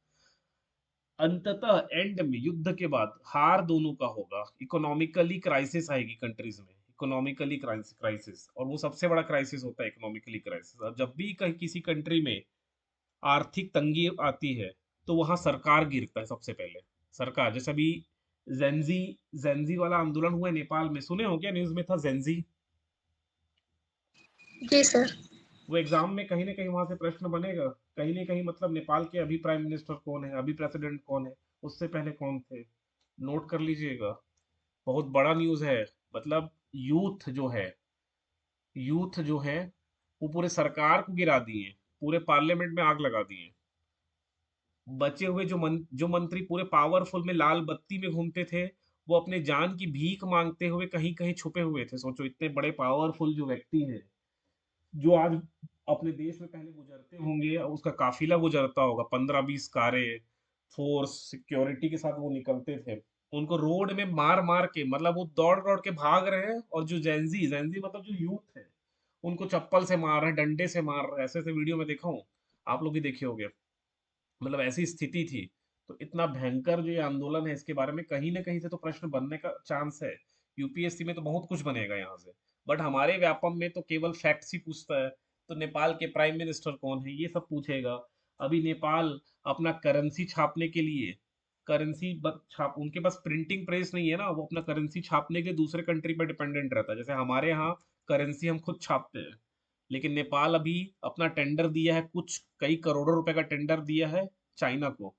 अंततः एंड में युद्ध के बाद हार दोनों का होगा। इकोनॉमिकली क्राइसिस आएगी कंट्रीज में, इकोनॉमिकली क्राइसिस, और वो सबसे बड़ा क्राइसिस होता है इकोनॉमिकली क्राइसिस। और जब भी कहीं किसी कंट्री में आर्थिक तंगी आती है तो वहां सरकार गिरता है सबसे पहले। सरकार, जैसे अभी जेंजी जेंजी वाला आंदोलन हुआ है नेपाल में, सुने हो क्या? न्यूज में था जेंजी। जी सर। वो एग्जाम में कहीं ना कहीं वहां से प्रश्न बनेगा, कहीं ना कहीं, मतलब नेपाल के अभी प्राइम मिनिस्टर कौन है, अभी प्रेसिडेंट कौन है, उससे पहले कौन थे, नोट कर लीजिएगा। बहुत बड़ा न्यूज़ है। मतलब यूथ जो है वो पूरे सरकार को गिरा दिए, पूरे पार्लियामेंट में आग लगा दिए। बचे हुए जो मंत्री पूरे पावरफुल में लाल बत्ती में घूमते थे, वो अपने जान की भीख मांगते हुए कहीं कहीं छुपे हुए थे। सोचो, इतने बड़े पावरफुल जो व्यक्ति हैं, जो आज अपने देश में पहले गुजरते होंगे, उसका काफिला गुजरता होगा, 15-20 कारें, फोर्स सिक्योरिटी के साथ वो निकलते थे, उनको रोड में मार मार के, मतलब वो दौड़ दौड़ के भाग रहे हैं, और जो जेंजी जेंजी मतलब जो यूथ है, उनको चप्पल से मार रहे हैं, डंडे से मार रहे हैं। ऐसे ऐसे वीडियो में देखा हूँ, आप लोग भी देखे होंगे। मतलब ऐसी स्थिति थी। तो इतना भयंकर जो ये आंदोलन है, इसके बारे में कहीं ना कहीं से तो प्रश्न बनने का चांस है। यूपीएससी में तो बहुत कुछ बनेगा यहाँ से, बट हमारे व्यापम में तो केवल फैक्ट्स ही पूछता है। तो नेपाल के प्राइम मिनिस्टर कौन है, ये सब पूछेगा। अभी नेपाल अपना करेंसी छापने के लिए, छाप, उनके पास प्रिंटिंग प्रेस नहीं है ना, वो अपना करेंसी छापने के लिए दूसरे कंट्री पर डिपेंडेंट रहता है। जैसे हमारे यहाँ करेंसी हम खुद छापते हैं, लेकिन नेपाल अभी अपना टेंडर दिया है, कुछ कई करोड़ों रुपए का टेंडर दिया है चाइना को।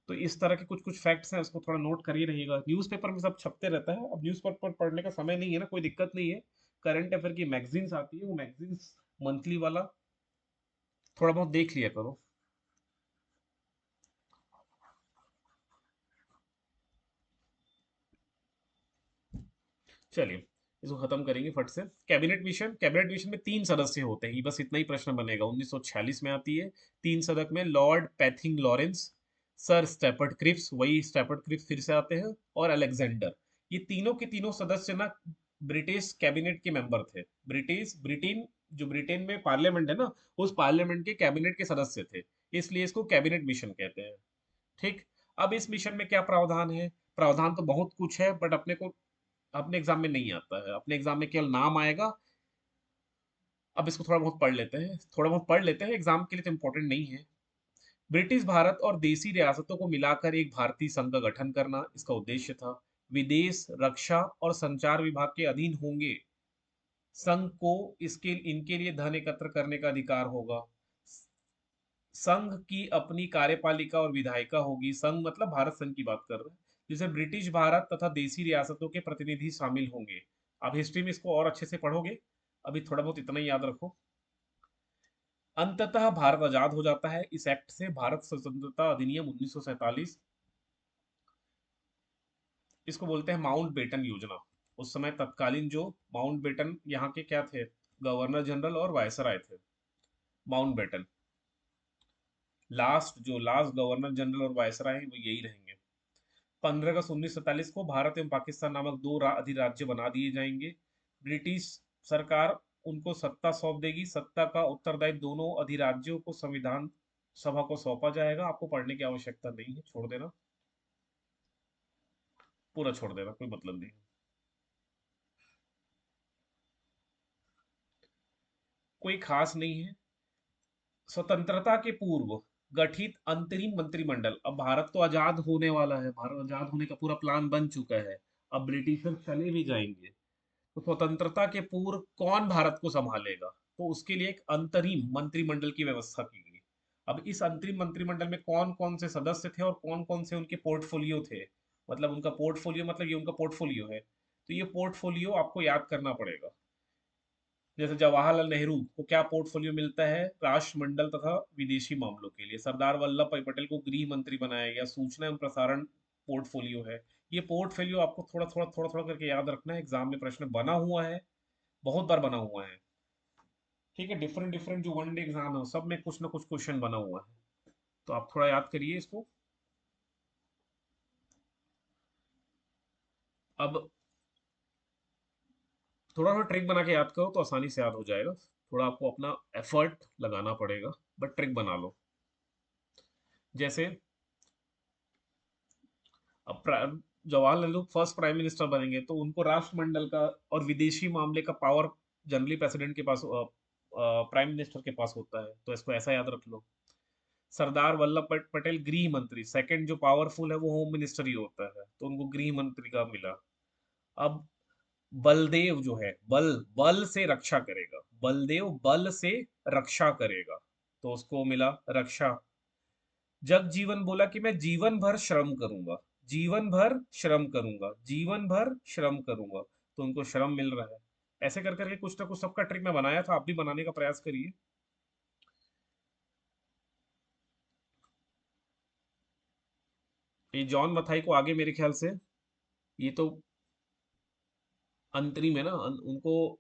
तो इस तरह के कुछ कुछ फैक्ट्स हैं, उसको थोड़ा नोट करिए रहिएगा। न्यूज़पेपर में सब छपते रहता है, अब न्यूज़पेपर पढ़ने का समय नहीं है ना, कोई दिक्कत नहीं है। करंट अफेयर की मैगजीन्स आती है, वो मैगजीन्स मंथली वाला थोड़ा बहुत देख लिया करो। चलिए, इसको खत्म करेंगे फट से। कैबिनेट मिशन में 3 सदस्य होते हैं, बस इतना ही प्रश्न बनेगा। 1946 में आती है। 3 सदस्य में Lord Pethick Lawrence, Sir Stafford Cripps, वही स्टेफर्ड क्रिप्स फिर से आते हैं, और अलेक्जेंडर। ये तीनों के तीनों सदस्य ना ब्रिटिश कैबिनेट के मेंबर थे। ब्रिटेन, जो ब्रिटेन में पार्लियामेंट है ना, उस पार्लियामेंट के कैबिनेट के सदस्य थे, इसलिए इसको कैबिनेट मिशन कहते हैं। ठीक। अब इस मिशन में क्या प्रावधान है? प्रावधान तो बहुत कुछ है, बट अपने एग्जाम में नहीं आता है, अपने एग्जाम में केवल नाम आएगा। अब इसको थोड़ा बहुत पढ़ लेते हैं, एग्जाम के लिए तो इंपॉर्टेंट नहीं है। ब्रिटिश भारत और देसी रियासतों को मिलाकर एक भारतीय संघ का गठन करना इसका उद्देश्य था। विदेश, रक्षा और संचार विभाग के अधीन होंगे। संघ को इसके इनके लिए धन एकत्र करने का अधिकार होगा। संघ की अपनी कार्यपालिका और विधायिका होगी। संघ मतलब भारत संघ की बात कर रहे हैं, जिसे ब्रिटिश भारत तथा देसी रियासतों के प्रतिनिधि शामिल होंगे। आप हिस्ट्री में इसको और अच्छे से पढ़ोगे, अभी थोड़ा बहुत इतना ही याद रखो। अंततः भारत आजाद हो जाता है इस एक्ट से। भारत स्वतंत्रता अधिनियम 1947, इसको बोलते हैं माउंट बेटन योजना। उस समय तत्कालीन जो माउंट बेटन यहाँ के क्या थे, गवर्नर जनरल और वायसराय थे। Mountbatten last governor general और वायसराय हैं, वो यही रहेंगे। 15 अगस्त 1947 को भारत एवं पाकिस्तान नामक दो अधिराज्य बना दिए जाएंगे। ब्रिटिश सरकार उनको सत्ता सौंप देगी। सत्ता का उत्तरदायित्व दोनों अधिराज्यों को संविधान सभा को सौंपा जाएगा। आपको पढ़ने की आवश्यकता नहीं है, छोड़ देना, पूरा छोड़ देना, कोई मतलब नहीं। कोई खास नहीं है। स्वतंत्रता के पूर्व गठित अंतरिम मंत्रिमंडल, अब भारत तो आजाद होने वाला है, भारत आजाद होने का पूरा प्लान बन चुका है, अब ब्रिटिशर चले भी जाएंगे। तो स्वतंत्रता के पूर्व कौन भारत को संभालेगा? तो उसके लिए एक अंतरिम मंत्रिमंडल की व्यवस्था की गई। अब इस अंतरिम मंत्रिमंडल में कौन कौन से सदस्य थे और कौन कौन से उनके पोर्टफोलियो थे, मतलब उनका पोर्टफोलियो, मतलब ये उनका पोर्टफोलियो है, तो ये पोर्टफोलियो आपको याद करना पड़ेगा। जैसे जवाहरलाल नेहरू को क्या पोर्टफोलियो मिलता है? राष्ट्रमंडल तथा विदेशी मामलों के लिए। सरदार वल्लभ भाई पटेल को गृह मंत्री बनाया गया, सूचना एवं प्रसारण पोर्टफोलियो है। ये पोर्टफोलियो आपको थोड़ा थोड़ा करके याद रखना है, एग्जाम में प्रश्न बना हुआ है, बहुत बार बना हुआ है। ठीक है, डिफरेंट डिफरेंट जो वन डे एग्जाम है सब में कुछ ना कुछ क्वेश्चन बना हुआ है, तो आप थोड़ा याद करिए इसको। अब थोड़ा थोड़ा ट्रिक बना के याद करो तो आसानी से याद हो जाएगा। थोड़ा आपको अपना एफर्ट लगाना पड़ेगा, बट ट्रिक बना लो। जैसे अब Jawaharlal Nehru first prime minister बनेंगे तो उनको राष्ट्रमंडल का और विदेशी मामले का पावर जनरली प्रेसिडेंट के पास, प्राइम मिनिस्टर के पास होता है, तो इसको ऐसा याद रख लो। सरदार वल्लभ पटेल गृह मंत्री, सेकंड जो पावरफुल है वो होम मिनिस्टर ही होता है, तो उनको गृह मंत्री का मिला। अब बलदेव जो है, बल बल से रक्षा करेगा, बलदेव बल से रक्षा करेगा, तो उसको मिला रक्षा। जगजीवन बोला कि मैं जीवन भर श्रम करूंगा, जीवन भर श्रम करूंगा, जीवन भर श्रम करूंगा, तो उनको श्रम मिल रहा है। ऐसे कर करके कुछ ना कुछ सबका ट्रिक मैं बनाया था, आप भी बनाने का प्रयास करिए। ये जॉन मथाई को आगे मेरे ख्याल से, ये तो अंतरिम है ना, उनको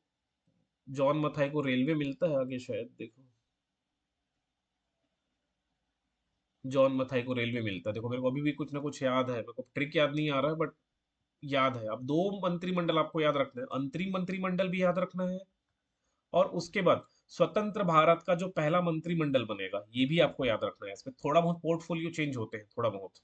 जॉन मथाई को रेलवे मिलता है आगे शायद, देखो जॉन मथाई को रेलवे मिलता है, देखो मेरे को अभी भी कुछ ना कुछ याद है, मेरे को ट्रिक याद नहीं आ रहा है बट याद है। अब दो मंत्रिमंडल आपको याद रखना है, अंतरिम मंत्रिमंडल भी याद रखना है, और उसके बाद स्वतंत्र भारत का जो पहला मंत्रिमंडल बनेगा ये भी आपको याद रखना है। इसमें थोड़ा बहुत पोर्टफोलियो चेंज होते हैं, थोड़ा बहुत।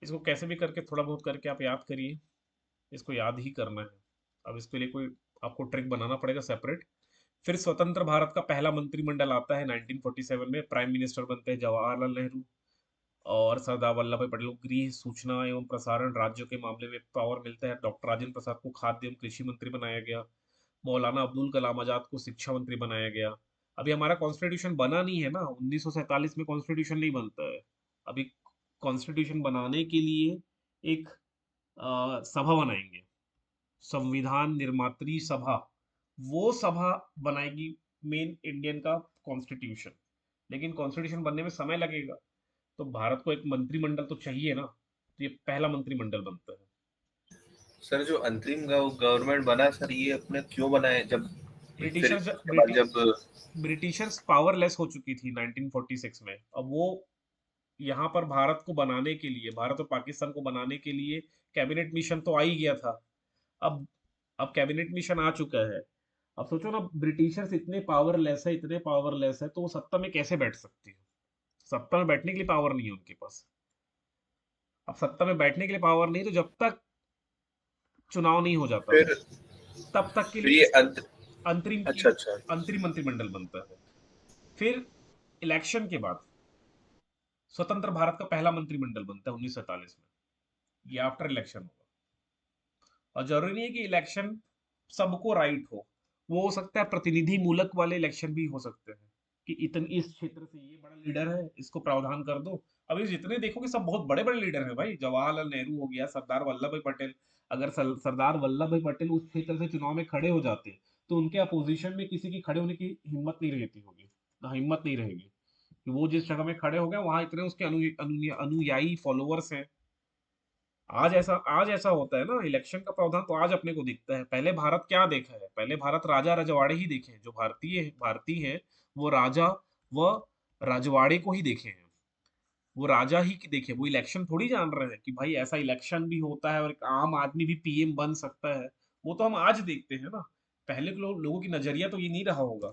इसको कैसे भी करके थोड़ा बहुत करके आप याद करिए, इसको याद ही करना है। अब इसके लिए कोई आपको ट्रिक बनाना पड़ेगा सेपरेट। फिर स्वतंत्र भारत का पहला मंत्रिमंडल आता है 1947 में, प्राइम मिनिस्टर बनते हैं जवाहरलाल नेहरू, और सरदार वल्लभ भाई पटेल को गृह सूचना एवं प्रसारण राज्यों के मामले में पावर मिलता है। डॉक्टर राजेंद्र प्रसाद को खाद्य एवं कृषि मंत्री बनाया गया। मौलाना अब्दुल कलाम आजाद को शिक्षा मंत्री बनाया गया। अभी हमारा कॉन्स्टिट्यूशन बना नहीं है ना, 1947 में कॉन्स्टिट्यूशन नहीं बनता है। अभी कॉन्स्टिट्यूशन बनाने के लिए एक सभा बनाएंगे, संविधान निर्मात्री सभा, वो सभा बनाएगी मेन इंडियन का कॉन्स्टिट्यूशन। लेकिन कॉन्स्टिट्यूशन बनने में समय लगेगा, तो भारत को एक मंत्रिमंडल तो चाहिए ना, तो ये पहला मंत्रिमंडल बनता है। सर जो अंतरिम गवर्नमेंट बना सर, ये अपने क्यों बना है? जब फिर ब्रिटिशर्स उसके बाद जब ब्रिटिशर्स पावरलेस हो चुकी थी 1946 में, अब वो यहाँ पर भारत को बनाने के लिए, भारत और पाकिस्तान को बनाने के लिए कैबिनेट मिशन तो आ ही गया था। अब अब कैबिनेट मिशन आ चुका है। अब सोचो ना, ब्रिटिशर्स इतने पावरलेस है, इतने पावरलेस है, तो वो सत्ता में कैसे बैठ सकती है? सत्ता में बैठने के लिए पावर नहीं है उनके पास। अब सत्ता में बैठने के लिए पावर नहीं, तो जब तक चुनाव नहीं हो जाता फिर तब तक के फिर लिए ये अंत अंतरिम की अच्छा अच्छा। अंतरिम मंत्रिमंडल बनता है। फिर इलेक्शन के बाद स्वतंत्र भारत का पहला मंत्रिमंडल बनता है 1947 में, ये आफ्टर इलेक्शन होगा। और जरूरी नहीं है कि इलेक्शन सबको राइट हो, वो हो सकता है प्रतिनिधि मूलक वाले इलेक्शन भी हो सकते हैं, कि इतनी इस क्षेत्र से ये बड़ा लीडर है, इसको प्रावधान कर दो। अभी जितने देखोगे सब बहुत बड़े बड़े लीडर हैं भाई, जवाहरलाल नेहरू हो गया, सरदार वल्लभ भाई पटेल। अगर सरदार वल्लभ भाई पटेल उस क्षेत्र से चुनाव में खड़े हो जाते तो उनके अपोजिशन में किसी की खड़े होने की हिम्मत नहीं रहती होगी, ना हिम्मत नहीं रहेगी, कि वो जिस जगह में खड़े हो गए वहां इतने उसके अनुयायी फॉलोअर्स हैं। आज ऐसा होता है ना, इलेक्शन का प्रावधान तो आज अपने को दिखता है। पहले भारत क्या देखा है? पहले भारत राजा रजवाड़े ही देखे हैं, जो भारतीय हैं वो राजा व रजवाड़े को ही देखे हैं। वो राजा ही देखे, वो इलेक्शन थोड़ी जान रहे हैं कि भाई ऐसा इलेक्शन भी होता है और एक आम आदमी भी पीएम बन सकता है। वो तो हम आज देखते हैं ना। पहले के लोगों की नजरिया तो ये नहीं रहा होगा।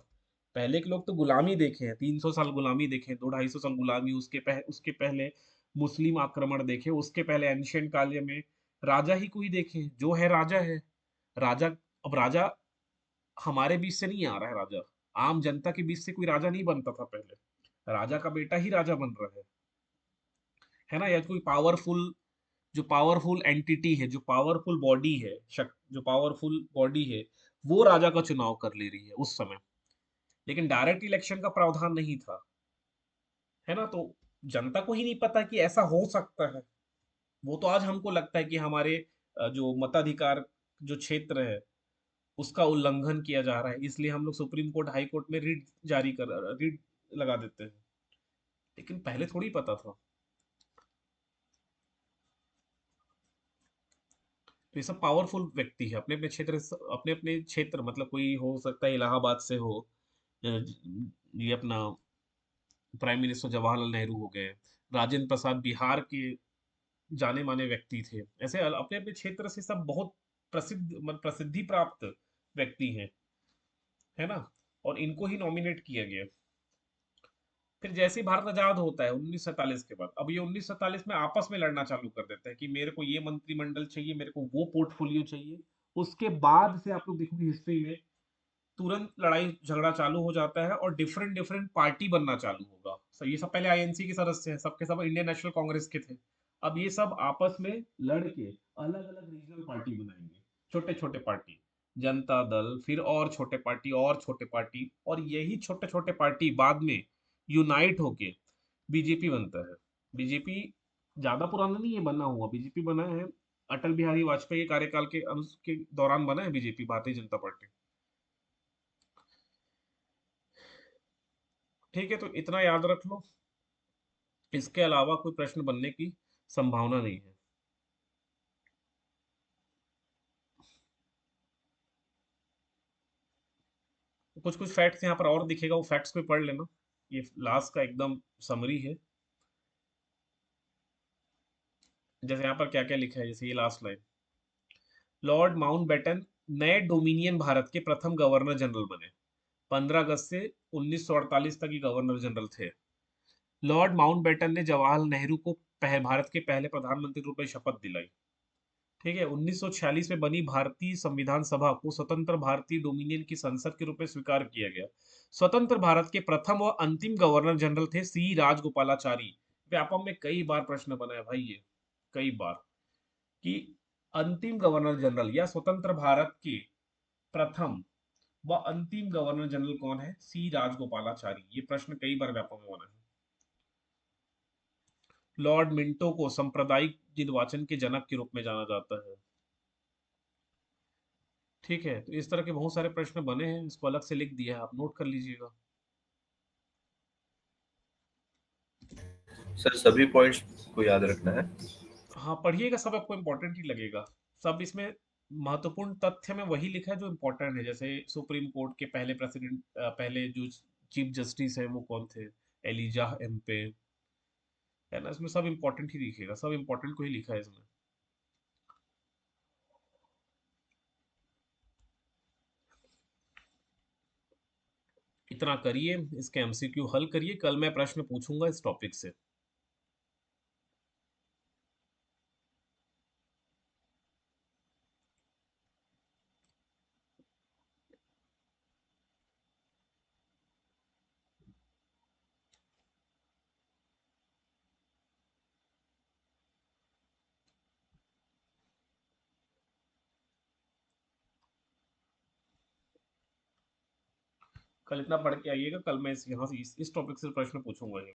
पहले के लोग तो गुलामी देखे हैं, 300 साल गुलामी देखे हैं, 200-250 साल गुलामी, उसके पहले मुस्लिम आक्रमण देखे, उसके पहले एंशियंट काल में राजा ही कोई देखे हैं। जो है राजा है। राजा, अब राजा हमारे बीच से नहीं आ रहा है राजा, आम जनता के बीच से कोई राजा नहीं बनता था पहले, राजा का बेटा ही राजा बन रहा है ना। या कोई पावरफुल, जो पावरफुल एंटिटी है, जो पावरफुल बॉडी है, जो पावरफुल बॉडी है, वो राजा का चुनाव कर ले रही है उस समय। लेकिन डायरेक्ट इलेक्शन का प्रावधान नहीं था, है ना। तो जनता को ही नहीं पता कि ऐसा हो सकता है। वो तो आज हमको लगता है कि हमारे जो मताधिकार, जो क्षेत्र है, उसका उल्लंघन किया जा रहा है, इसलिए हम लोग सुप्रीम कोर्ट, हाई कोर्ट में रिट लगा देते हैं। लेकिन पहले थोड़ी पता था। तो ये सब पावरफुल व्यक्ति है, अपने अपने क्षेत्र, अपने अपने क्षेत्र, मतलब कोई हो सकता है इलाहाबाद से हो, ये अपना प्राइम मिनिस्टर जवाहरलाल नेहरू हो गए, राजेंद्र प्रसाद बिहार के जाने माने व्यक्ति थे। ऐसे अपने अपने क्षेत्र से सब बहुत प्रसिद्धि प्राप्त व्यक्ति हैं, है ना। और इनको ही नॉमिनेट किया गया। फिर जैसे ही भारत आजाद होता है 1947 के बाद, अब ये 1947 में आपस में लड़ना चालू कर देते हैं कि मेरे को ये मंत्रिमंडल चाहिए, मेरे को वो पोर्टफोलियो चाहिए। उसके बाद से आप लोग देखोगे हिस्ट्री में तुरंत लड़ाई झगड़ा चालू हो जाता है और डिफरेंट डिफरेंट पार्टी बनना चालू होगा। ये सब पहले आईएनसी के सदस्य हैं, सबके सब इंडियन नेशनल कांग्रेस के थे। अब ये सब आपस में लड़ के अलग अलग रीजनल पार्टी बनाएंगे, छोटे छोटे पार्टी, जनता दल, फिर और छोटे पार्टी और छोटे पार्टी, और यही छोटे छोटे पार्टी बाद में यूनाइट होके बीजेपी बनता है। बीजेपी ज्यादा पुराना नहीं है बना हुआ, बीजेपी बना है अटल बिहारी वाजपेयी के कार्यकाल के दौरान बना है बीजेपी, भारतीय जनता पार्टी। ठीक है, तो इतना याद रख लो। इसके अलावा कोई प्रश्न बनने की संभावना नहीं है। कुछ कुछ फैक्ट्स यहाँ पर और दिखेगा, वो फैक्ट्स को पढ़ लेना। ये लास्ट का एकदम समरी है। जैसे यहाँ पर क्या क्या लिखा है, जैसे ये लास्ट लाइन, लॉर्ड माउंटबेटन नए डोमिनियन भारत के प्रथम गवर्नर जनरल बने। 15 अगस्त से 1948 तक ये गवर्नर जनरल थे। लॉर्ड माउंटबेटन ने जवाहरलाल नेहरू को भारत के पहले प्रधानमंत्री के रूप में शपथ दिलाई। ठीक है, 1946 में बनी भारतीय संविधान सभा को स्वतंत्र भारतीय डोमिनियन की संसद के रूप में स्वीकार किया गया। स्वतंत्र भारत के प्रथम और अंतिम गवर्नर जनरल थे सी राजगोपालाचारी। व्यापम में कई बार प्रश्न बना है भाई ये, कई बार, कि अंतिम गवर्नर जनरल या स्वतंत्र भारत के प्रथम व अंतिम गवर्नर जनरल कौन है? सी राजगोपालाचारी। ये प्रश्न कई बार व्यापम में बना है। लॉर्ड मिंटो को सांप्रदायिक निर्वाचन के जनक के रूप में जाना जाता है। ठीक है, तो इस तरह के बहुत सारे प्रश्न बने हैं, इसको अलग से लिख दिया है, आप नोट कर लीजिएगा। सर सभी पॉइंट्स को याद रखना है। हाँ, पढ़िएगा, सब आपको इम्पोर्टेंट ही लगेगा। सब इसमें महत्वपूर्ण तथ्य में वही लिखा है जो इम्पोर्टेंट है, जैसे सुप्रीम कोर्ट के पहले प्रेसिडेंट, पहले जो चीफ जस्टिस है वो कौन थे, एलिजा एम्पे, है ना। इसमें सब इम्पोर्टेंट ही लिखेगा, सब इम्पोर्टेंट को ही लिखा है इसमें। इतना करिए, इसके एमसीक्यू हल करिए, कल मैं प्रश्न पूछूंगा इस टॉपिक से। कल इतना पढ़ के आइएगा, कल मैं यहाँ से इस टॉपिक से प्रश्न पूछूंगा ही।